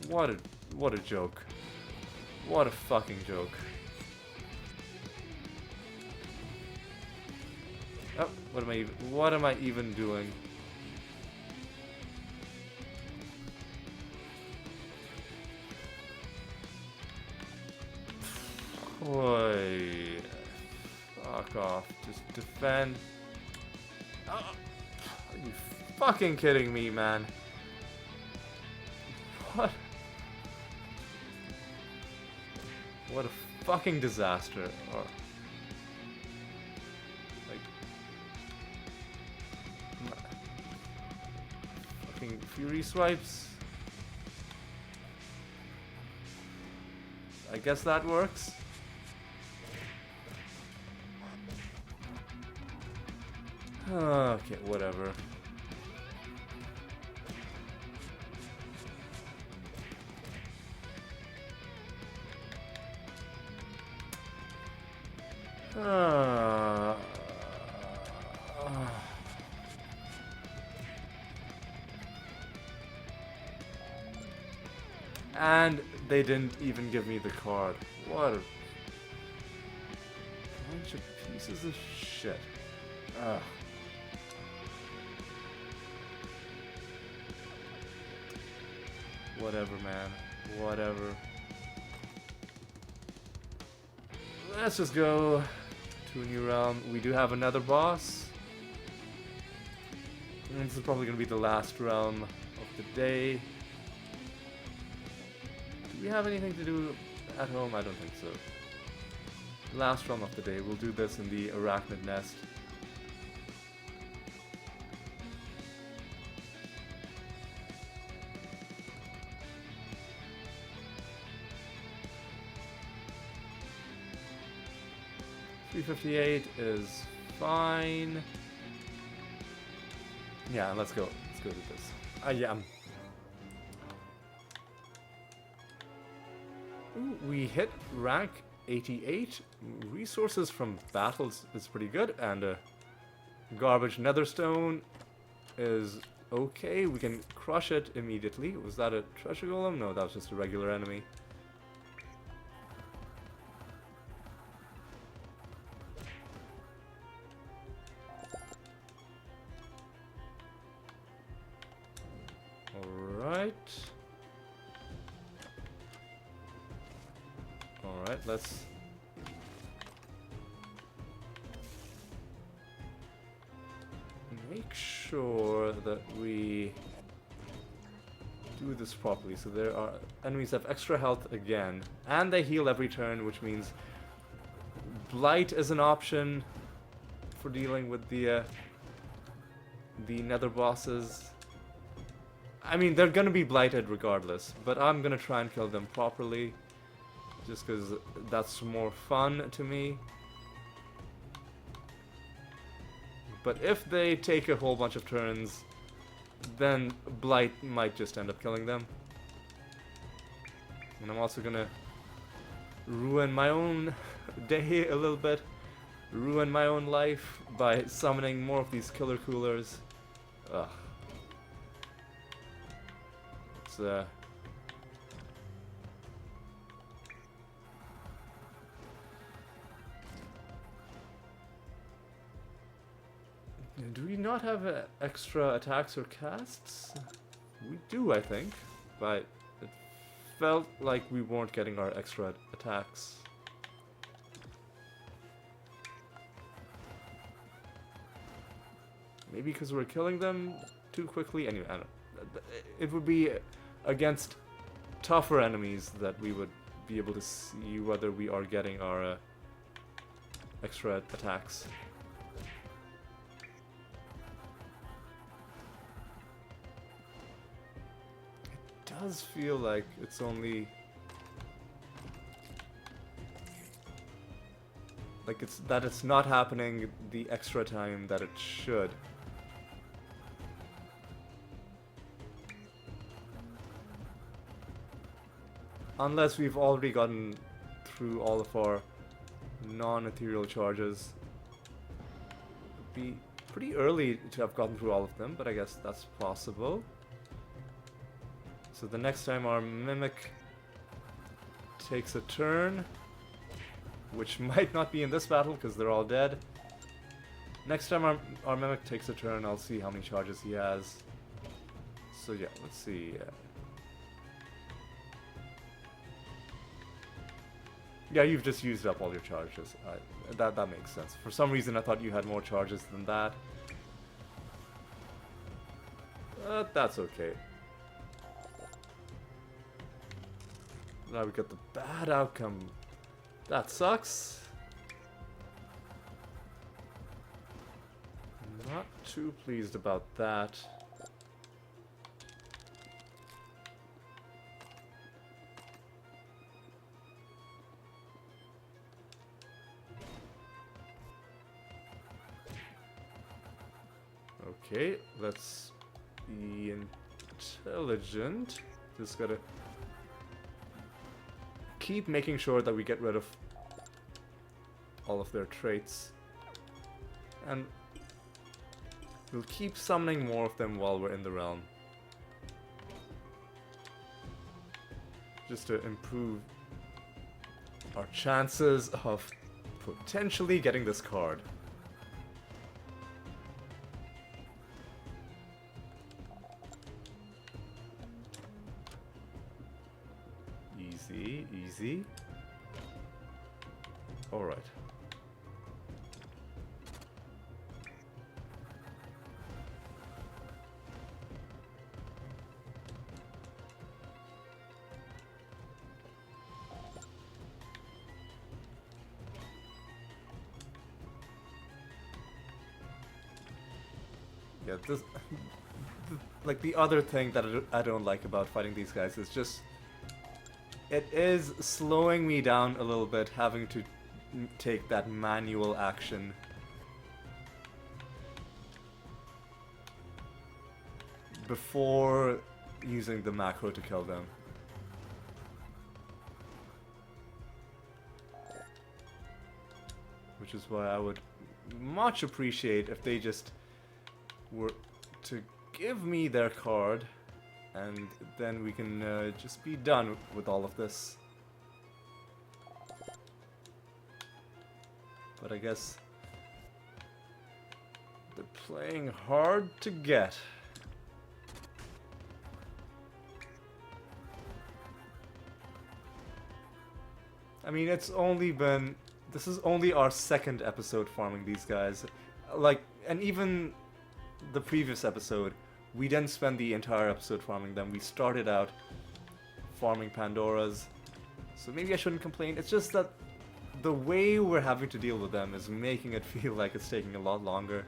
What a joke. What a fucking joke. Oh, what am I even doing? Oi. Fuck off. Just defend. Oh, are you fucking kidding me, man? What? What a fucking disaster. Or, like... Fucking Fury swipes? I guess that works. Okay, whatever. And they didn't even give me the card. What a bunch of pieces of shit. Ugh. Whatever, man. Whatever. Let's just go to a new realm. We do have another boss. And this is probably going to be the last realm of the day. Do we have anything to do at home? I don't think so. Last realm of the day. We'll do this in the Arachnid Nest. $358 is fine. Yeah, let's go. Let's go do this. Yeah. Ooh, we hit rank 88. Resources from battles is pretty good, and garbage netherstone is okay. We can crush it immediately. Was that a treasure golem? No, that was just a regular enemy. Alright, let's make sure that we do this properly. So there are enemies that have extra health again, and they heal every turn, which means blight is an option for dealing with the nether bosses. I mean, they're gonna be blighted regardless, but I'm gonna try and kill them properly, just because that's more fun to me. But if they take a whole bunch of turns, then blight might just end up killing them. And I'm also gonna ruin my own day a little bit, ruin my own life by summoning more of these killer coolers. Ugh. It's do we not have extra attacks or casts? We do, I think, but it felt like we weren't getting our extra attacks. Maybe because we're killing them too quickly? Anyway, I don't know. It would be against tougher enemies that we would be able to see whether we are getting our extra attacks. It does feel like it's only... like it's not happening the extra time that it should. Unless we've already gotten through all of our non-ethereal charges. It'd be pretty early to have gotten through all of them, but I guess that's possible. So the next time our mimic takes a turn, which might not be in this battle because they're all dead. Next time our mimic takes a turn, I'll see how many charges he has. So yeah, let's see. Yeah, you've just used up all your charges. That makes sense. For some reason, I thought you had more charges than that. That's okay. Now we got the bad outcome. That sucks. Not too pleased about that. Okay, let's be intelligent. Just gotta keep making sure that we get rid of all of their traits. And we'll keep summoning more of them while we're in the realm. Just to improve our chances of potentially getting this card. easy. Alright. Yeah, this... like, the other thing that I don't like about fighting these guys is just... it is slowing me down a little bit, having to take that manual action. Before using the macro to kill them. Which is why I would much appreciate if they just were to give me their card, and then we can just be done with all of this. But I guess they're playing hard to get. I mean, it's only been... this is only our second episode farming these guys. Like, and even the previous episode, we didn't spend the entire episode farming them. We started out farming Pandoras. So maybe I shouldn't complain. It's just that the way we're having to deal with them is making it feel like it's taking a lot longer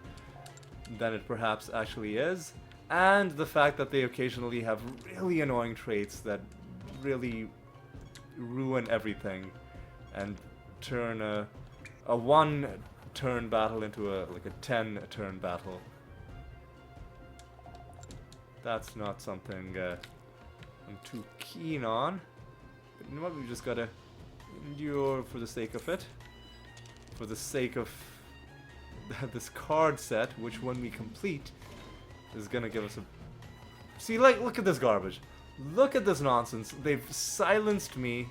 than it perhaps actually is. And the fact that they occasionally have really annoying traits that really ruin everything and turn a 1-turn battle into like a 10-turn battle. That's not something I'm too keen on. But you know what, we just gotta endure for the sake of it. For the sake of this card set, which when we complete is gonna give us a... see, like, look at this garbage. Look at this nonsense. They've silenced me.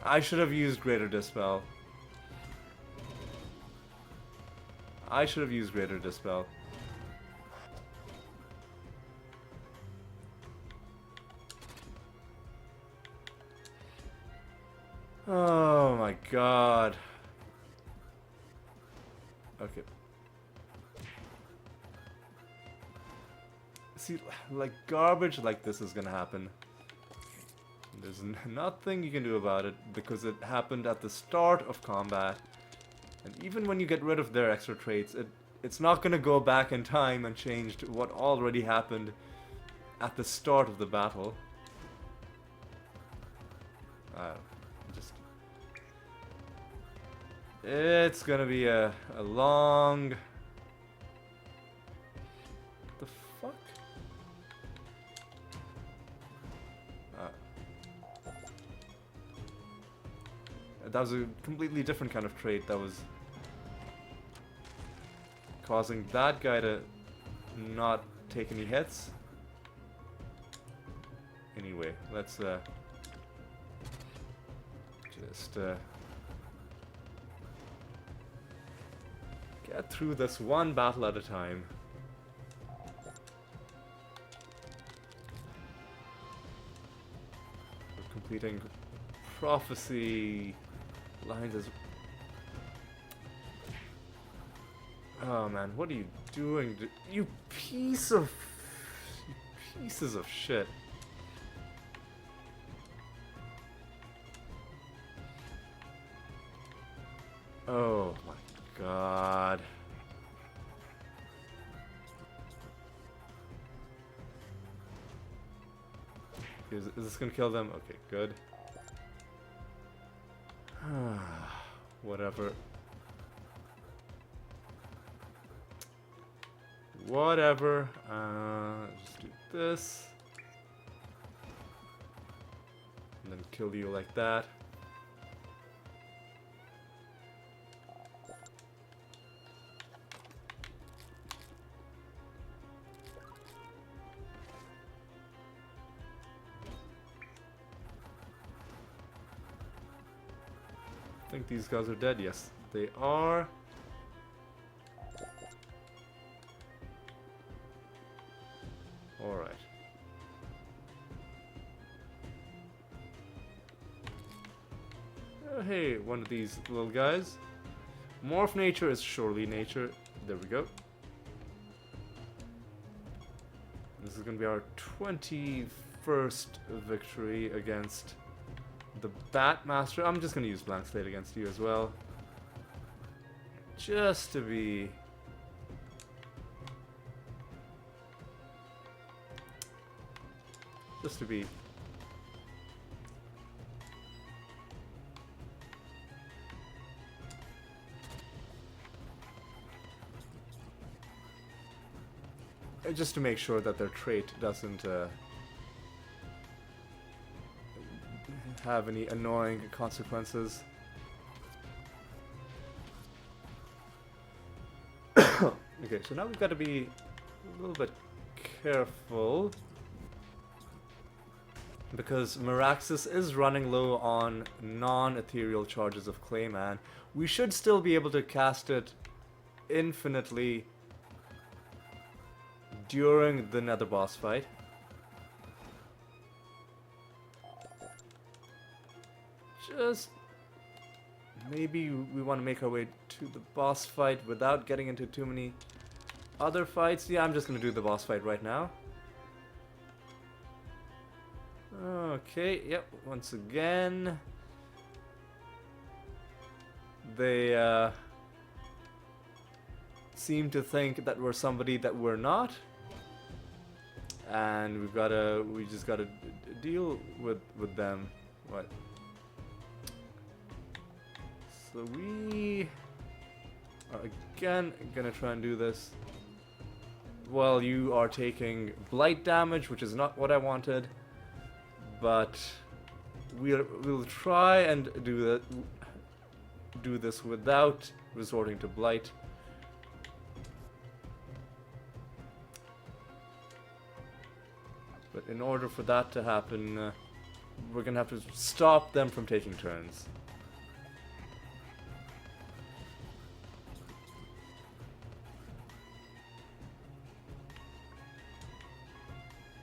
I should have used Greater Dispel. I should have used Greater Dispel. Oh my god. Okay. See, like, garbage like this is gonna happen. There's nothing you can do about it because it happened at the start of combat. And even when you get rid of their extra traits, it's not gonna go back in time and change to what already happened at the start of the battle. Just... it's gonna be a long... what the fuck? That was a completely different kind of trait that was causing that guy to not take any hits. Anyway, let's just get through this one battle at a time. We're completing prophecy lines as... oh man, what are you doing? You piece of... you pieces of shit. Oh my god. Is this gonna kill them? Okay, good. Whatever. Whatever. Just do this. And then kill you like that. I think these guys are dead. Yes, they are. Alright. Oh, hey, one of these little guys. Morph nature is surely nature. There we go. This is going to be our 21st victory against the Batmaster. I'm just going to use blank slate against you as well. Just to be... Just to make sure that their trait doesn't have any annoying consequences. Okay, so now we've got to be a little bit careful, because Meraxis is running low on non-ethereal charges of Clayman. We should still be able to cast it infinitely during the Nether boss fight. Just maybe we want to make our way to the boss fight without getting into too many other fights. Yeah, I'm just going to do the boss fight right now. Okay, yep, once again they seem to think that we're somebody that we're not, and we just gotta deal with them. What? So we are again gonna try and do this. Well, you are taking blight damage, which is not what I wanted, but we'll try and do this without resorting to blight. But in order for that to happen, we're gonna have to stop them from taking turns.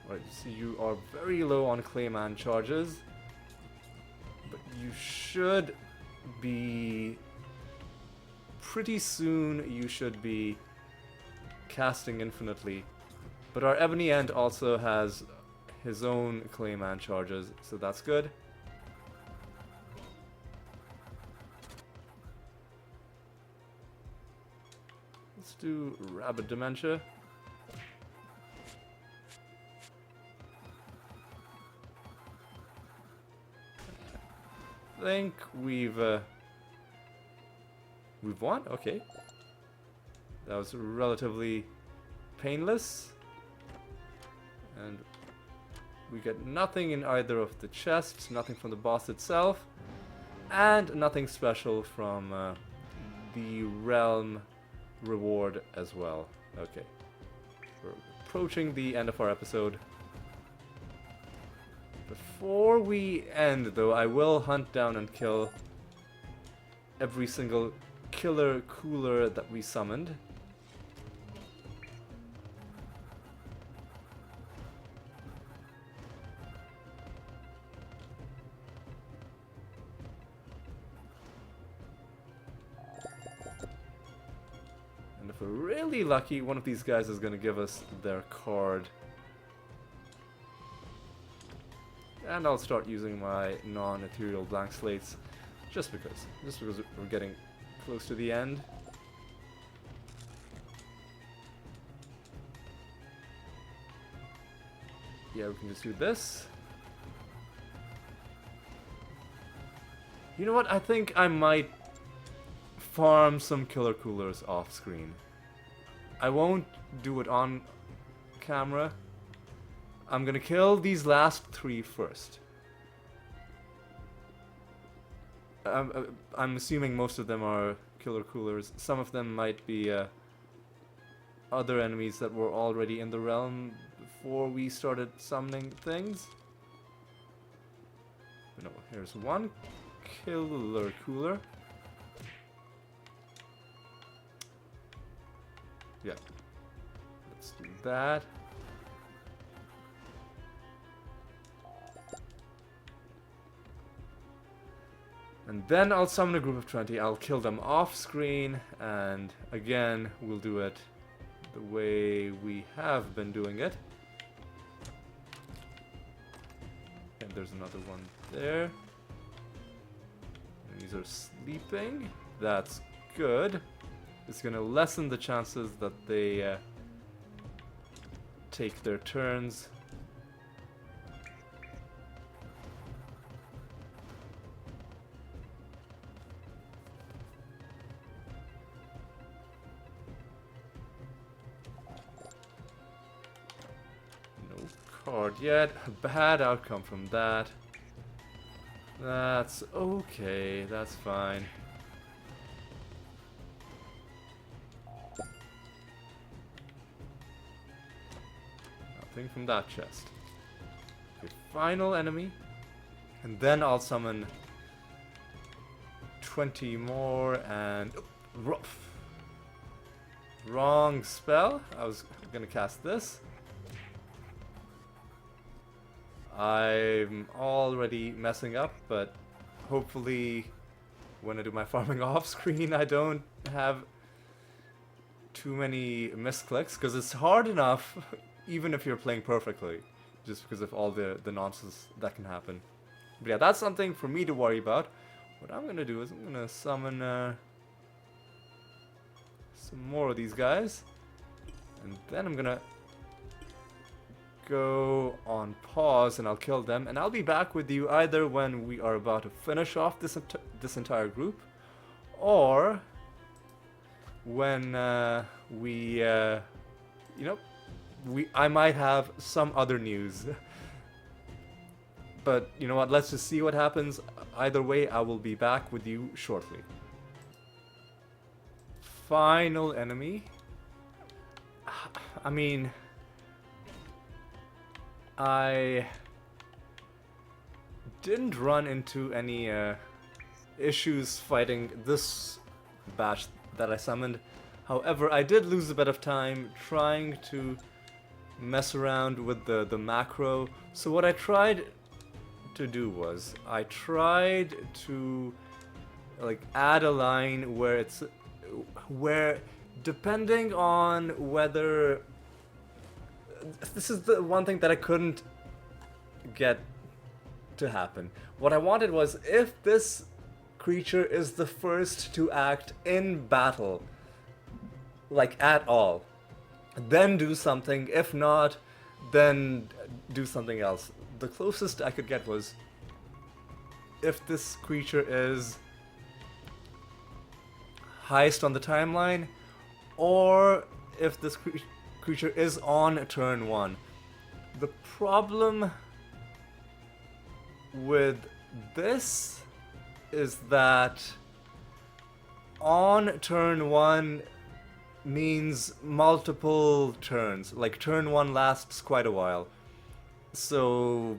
Right, so you are very low on Clayman charges, but you should be... pretty soon you should be casting infinitely. But our Ebony End also has his own Clayman charges, so that's good. Let's do Rabbit Dementia. I think we've won. Okay, that was relatively painless, and we get nothing in either of the chests, nothing from the boss itself, and nothing special from the realm reward as well. Okay, we're approaching the end of our episode. Before we end, though, I will hunt down and kill every single killer cooler that we summoned. And if we're really lucky, one of these guys is going to give us their card. And I'll start using my non-ethereal blank slates just because we're getting close to the end. Yeah, we can just do this. You know what? I think I might farm some killer coolers off screen. I won't do it on camera. I'm gonna kill these last 3 first. I'm assuming most of them are killer coolers. Some of them might be other enemies that were already in the realm before we started summoning things. No, here's one killer cooler. Yeah, let's do that. And then I'll summon a group of 20. I'll kill them off screen, and again, we'll do it the way we have been doing it. And there's another one there. And these are sleeping. That's good. It's gonna lessen the chances that they take their turns. Card yet. Bad outcome from that. That's okay. That's fine. Nothing from that chest. Okay, final enemy. And then I'll summon 20 more and... Oh, wrong spell. I was gonna cast this. I'm already messing up, but hopefully when I do my farming off screen I don't have too many misclicks, because it's hard enough even if you're playing perfectly, just because of all the nonsense that can happen. But yeah, that's something for me to worry about. What I'm gonna do is I'm gonna summon some more of these guys, and then I'm gonna go on pause and I'll kill them, and I'll be back with you either when we are about to finish off this entire group, or when I might have some other news. But you know what, let's just see what happens. Either way, I will be back with you shortly. Final enemy. I mean, I didn't run into any issues fighting this batch that I summoned. However, I did lose a bit of time trying to mess around with the macro. So what I tried to do was, I tried to like add a line where depending on whether... This is the one thing that I couldn't get to happen. What I wanted was, if this creature is the first to act in battle, like at all, then do something. If not, then do something else. The closest I could get was, if this creature is highest on the timeline, or if this creature is on turn 1. The problem with this is that on turn 1 means multiple turns. Like, turn 1 lasts quite a while. So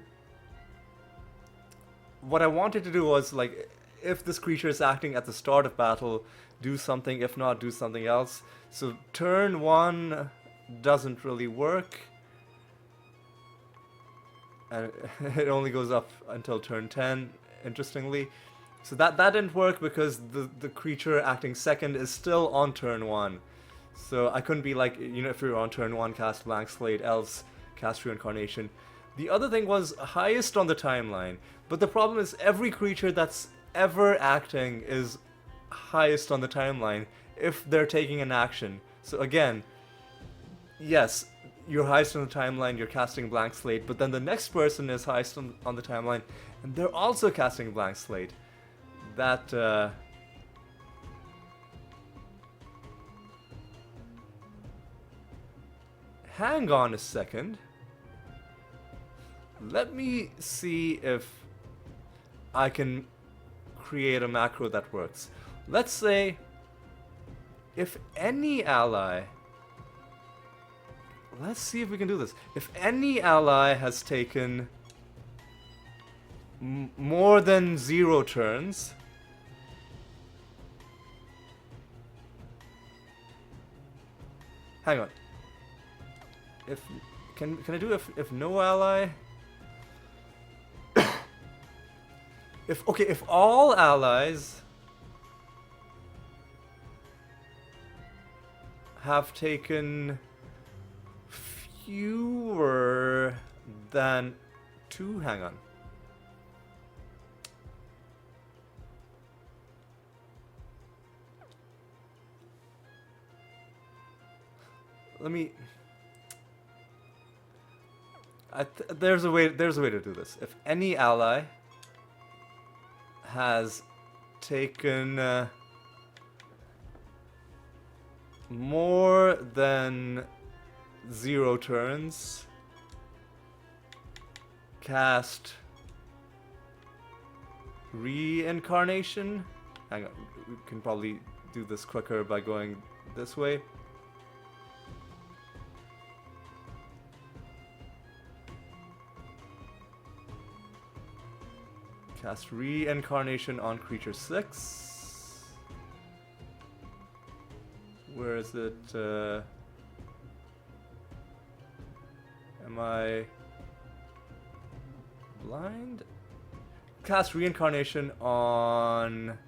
what I wanted to do was, like, if this creature is acting at the start of battle, do something. If not, do something else. So turn 1 doesn't really work, and it only goes up until turn 10, interestingly. So that didn't work because the creature acting second is still on turn 1. So I couldn't be like, you know, if you're on turn 1, cast Blank Slate, else cast Reincarnation. The other thing was highest on the timeline, but the problem is every creature that's ever acting is highest on the timeline if they're taking an action. So again, yes, you're highest on the timeline, you're casting Blank Slate, but then the next person is highest on the timeline, and they're also casting Blank Slate. That, hang on a second. Let me see if I can create a macro that works. Let's say, if any ally... Let's see if we can do this. If any ally has taken more than 0 turns, hang on. If can I do if no ally? if all allies have taken fewer than two, hang on. Let me. There's a way. There's a way to do this. If any ally has taken more than 0 turns, cast reincarnation. Hang on, we can probably do this quicker by going this way. Cast reincarnation on creature 6. Where is it? Am I blind? Cast reincarnation on...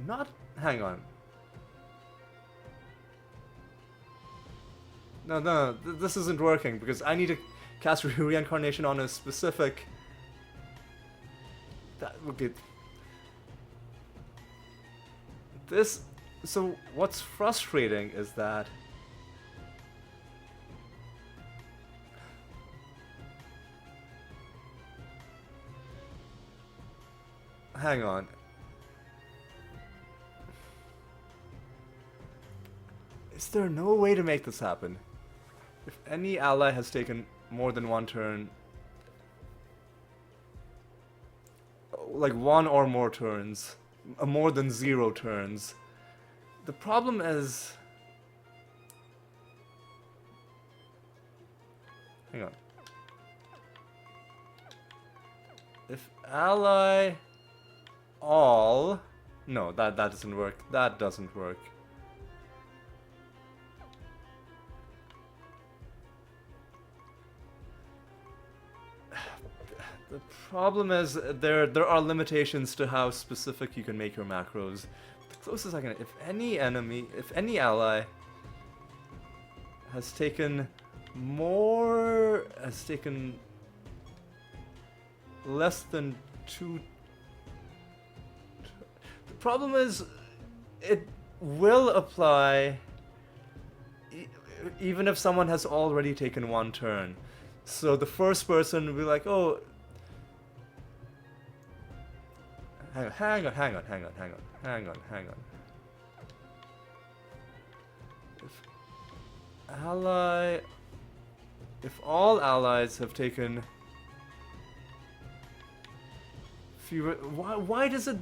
Not... Hang on. No, this isn't working because I need to cast reincarnation on a specific... That would be... This... So, what's frustrating is that... Hang on. Is there no way to make this happen? If any ally has taken more than 1 turn, like 1 or more turns, more than 0 turns, the problem is... Hang on. If ally all... No, that doesn't work. That doesn't work. The problem is there are limitations to how specific you can make your macros. The closest I can... If any ally has taken less than 2... The problem is it will apply even if someone has already taken 1 turn. So the first person will be like, oh... Hang on. If all allies have taken fewer, why does it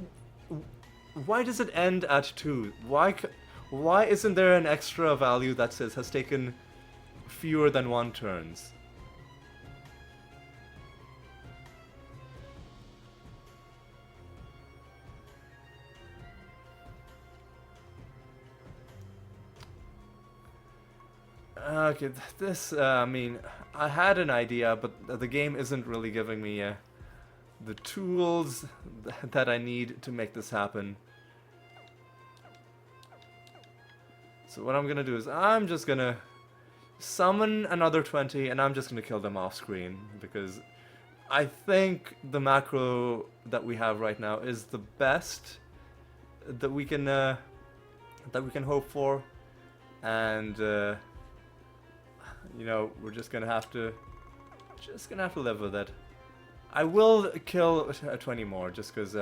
end at 2? Why isn't there an extra value that says has taken fewer than 1 turns? Okay, this, I mean, I had an idea, but the game isn't really giving me the tools that I need to make this happen. So what I'm gonna do is I'm just gonna summon another 20 and I'm just gonna kill them off screen, because I think the macro that we have right now is the best that we can hope for, and you know, we're just gonna have to live with it. I will kill 20 more just because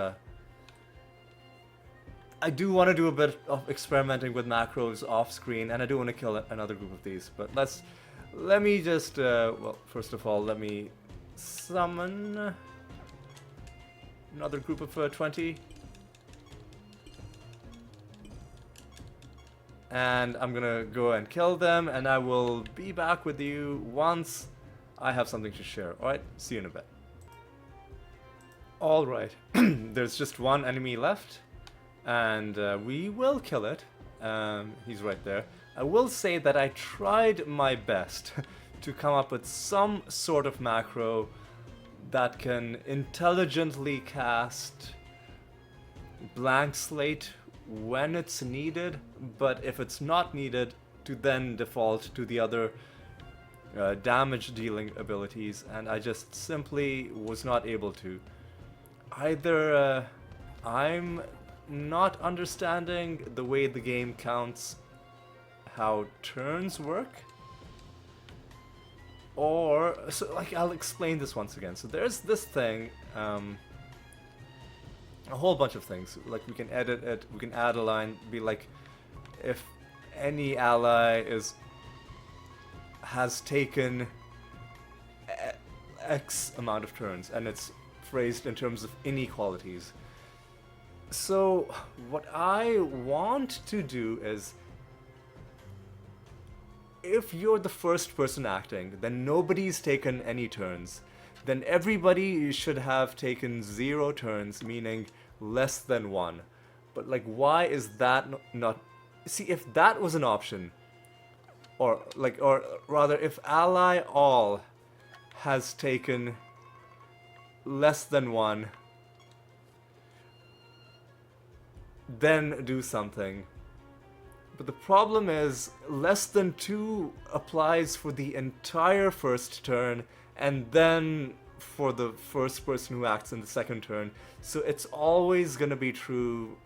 I do want to do a bit of experimenting with macros off screen, and I do want to kill another group of these. But let me just well, first of all, let me summon another group of 20. And I'm gonna go and kill them, and I will be back with you once I have something to share. Alright, see you in a bit. Alright, there's just one enemy left, and we will kill it. He's right there. I will say that I tried my best to come up with some sort of macro that can intelligently cast blank slate when it's needed, but if it's not needed, to then default to the other damage dealing abilities, and I just simply was not able to. Either I'm not understanding the way the game counts how turns work, or so like I'll explain this once again. So there's this thing, a whole bunch of things. Like we can edit it, we can add a line, be like, if any ally has taken X amount of turns, and it's phrased in terms of inequalities. So what I want to do is, if you're the first person acting, then nobody's taken any turns. Then everybody should have taken 0 turns, meaning less than 1. But like, why is that not... See, if that was an option, or rather, if ally all has taken less than 1, then do something. But the problem is, less than 2 applies for the entire first turn, and then for the first person who acts in the second turn. So it's always gonna be true.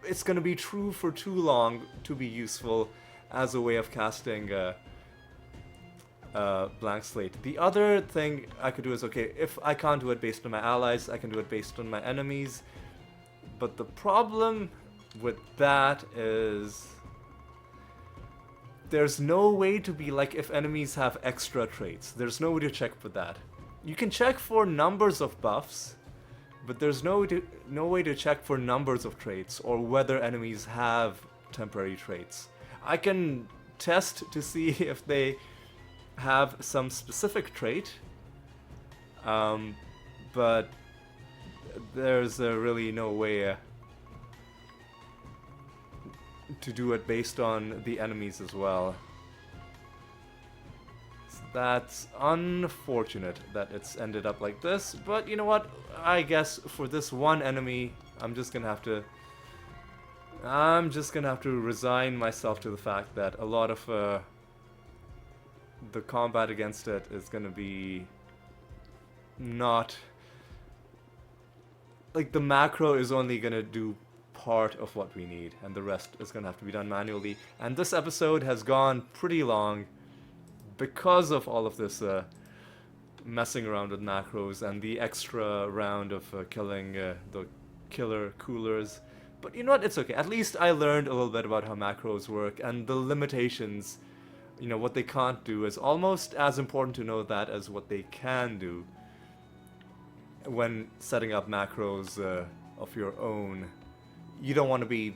It's gonna be true for too long to be useful as a way of casting blank slate. The other thing I could do is, okay, if I can't do it based on my allies, I can do it based on my enemies. But the problem with that is there's no way to be like, if enemies have extra traits, there's no way to check for that. You can check for numbers of buffs, but there's no way to check for numbers of traits or whether enemies have temporary traits. I can test to see if they have some specific trait, but there's really no way to do it based on the enemies as well. So that's unfortunate that it's ended up like this, but you know what? I guess for this one enemy, I'm just gonna have to resign myself to the fact that a lot of the combat against it is gonna be not... Like, the macro is only gonna do part of what we need, and the rest is gonna have to be done manually. And this episode has gone pretty long because of all of this messing around with macros and the extra round of killing the killer coolers. But you know what? It's okay. At least I learned a little bit about how macros work and the limitations. You know, what they can't do is almost as important to know that as what they can do when setting up macros of your own. You don't want to be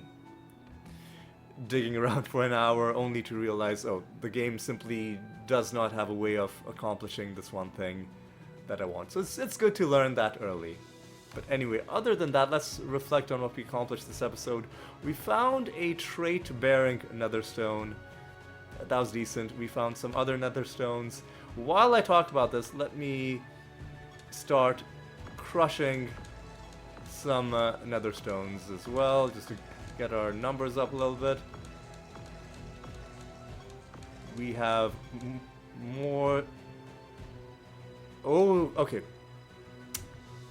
digging around for an hour only to realize, oh, the game simply does not have a way of accomplishing this one thing that I want. So it's good to learn that early. But anyway, other than that, let's reflect on what we accomplished this episode. We found a trait-bearing netherstone. That was decent. We found some other netherstones. While I talked about this, let me start crushing some netherstones as well, just to get our numbers up a little bit. We have more... Oh, okay.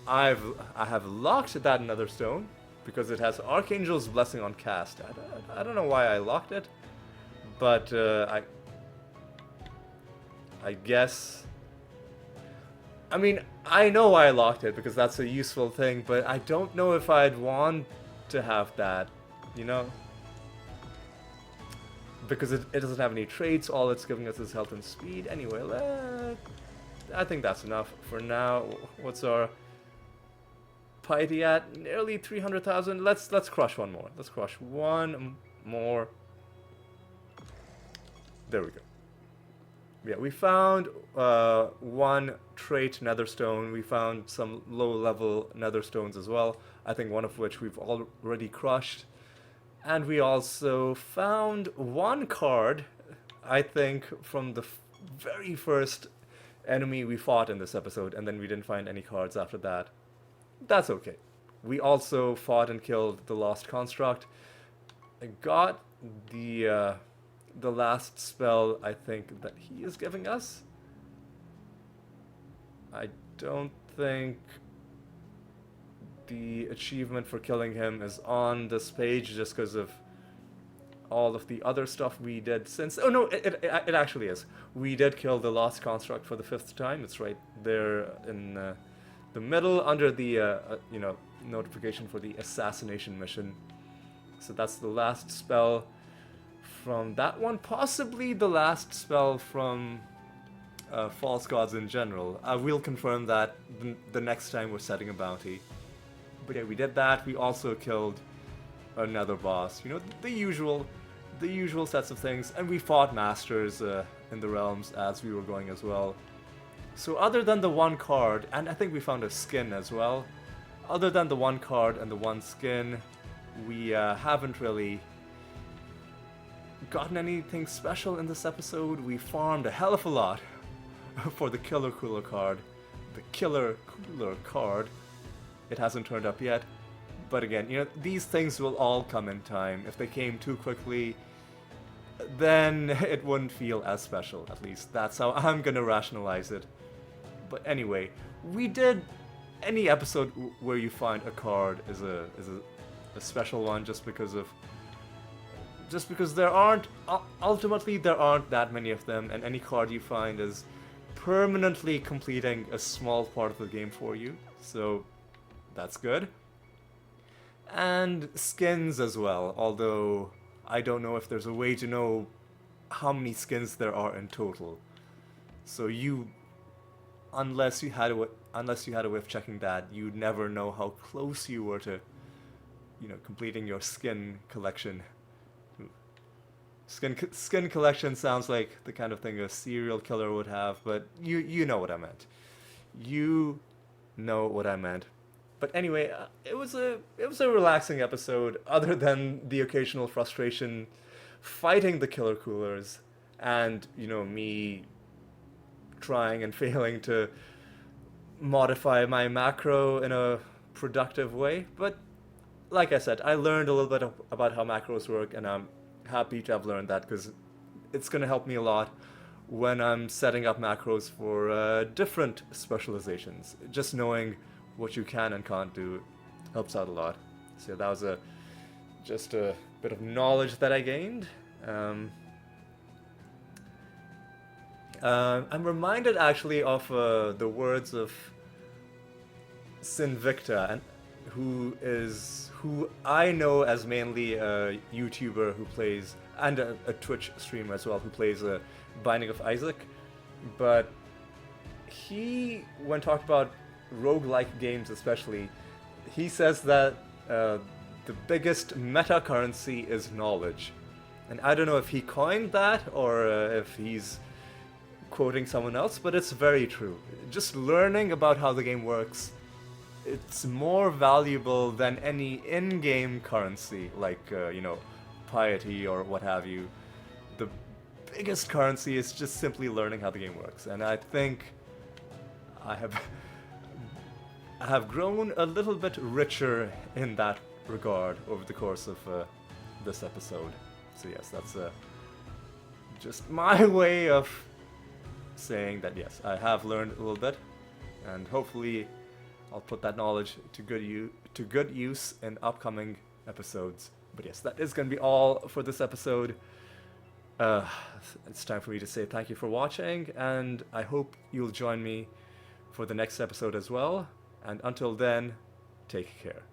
I have locked that netherstone because it has Archangel's Blessing on cast. I don't know why I locked it, but I guess... I mean, I know why I locked it, because that's a useful thing, but I don't know if I'd want to have that, you know? Because it doesn't have any traits, all it's giving us is health and speed. Anyway, I think that's enough for now. What's our piety at? Nearly 300,000. Let's crush one more. Let's crush one more. There we go. Yeah, we found one trait netherstone. We found some low-level netherstones as well. I think one of which we've already crushed. And we also found one card, I think, from the very first enemy we fought in this episode, and then we didn't find any cards after that. That's okay. We also fought and killed the Lost Construct. I got the last spell I think that he is giving us. I don't think the achievement for killing him is on this page just because of all of the other stuff we did since. Oh no, it actually is. We did kill the Lost Construct for the 5th time. It's right there in the middle under the notification for the assassination mission. So that's the last spell from that one. Possibly the last spell from False Gods in general. I will confirm that the next time we're setting a bounty. But yeah, we did that. We also killed another boss. You know, the usual sets of things. And we fought masters in the realms as we were going as well. So other than the one card, and I think we found a skin as well. Other than the one card and the one skin, we haven't really gotten anything special in this episode. We farmed a hell of a lot for the Killer Cooler card. The Killer Cooler card. It hasn't turned up yet. But again, you know, these things will all come in time. If they came too quickly, then it wouldn't feel as special, at least. That's how I'm gonna rationalize it. But anyway, we did any episode where you find a card is a special one just because there aren't ultimately there aren't that many of them, and any card you find is permanently completing a small part of the game for you. So that's good. And skins as well, although I don't know if there's a way to know how many skins there are in total. So unless you had a way of checking that, you'd never know how close you were to, you know, completing your skin collection. Skin collection sounds like the kind of thing a serial killer would have, but you know what I meant. You know what I meant. But anyway, it was a relaxing episode, other than the occasional frustration fighting the Killer Coolers, and, you know, me trying and failing to modify my macro in a productive way. But like I said, I learned a little bit about how macros work, and I'm happy to have learned that because it's going to help me a lot when I'm setting up macros for different specializations. Just knowing what you can and can't do helps out a lot. So that was just a bit of knowledge that I gained. I'm reminded actually of the words of Sinvicta, and who I know as mainly a YouTuber who plays, and a Twitch streamer as well, who plays Binding of Isaac. But he, when talked about roguelike games especially, he says that the biggest meta currency is knowledge. And I don't know if he coined that or if he's quoting someone else, but it's very true. Just learning about how the game works, it's more valuable than any in-game currency, like, piety or what have you. The biggest currency is just simply learning how the game works. And I think I have grown a little bit richer in that regard over the course of this episode. So yes, that's just my way of saying that yes, I have learned a little bit, and hopefully I'll put that knowledge to good use in upcoming episodes. But yes, that is going to be all for this episode. It's time for me to say thank you for watching, and I hope you'll join me for the next episode as well. And until then, take care.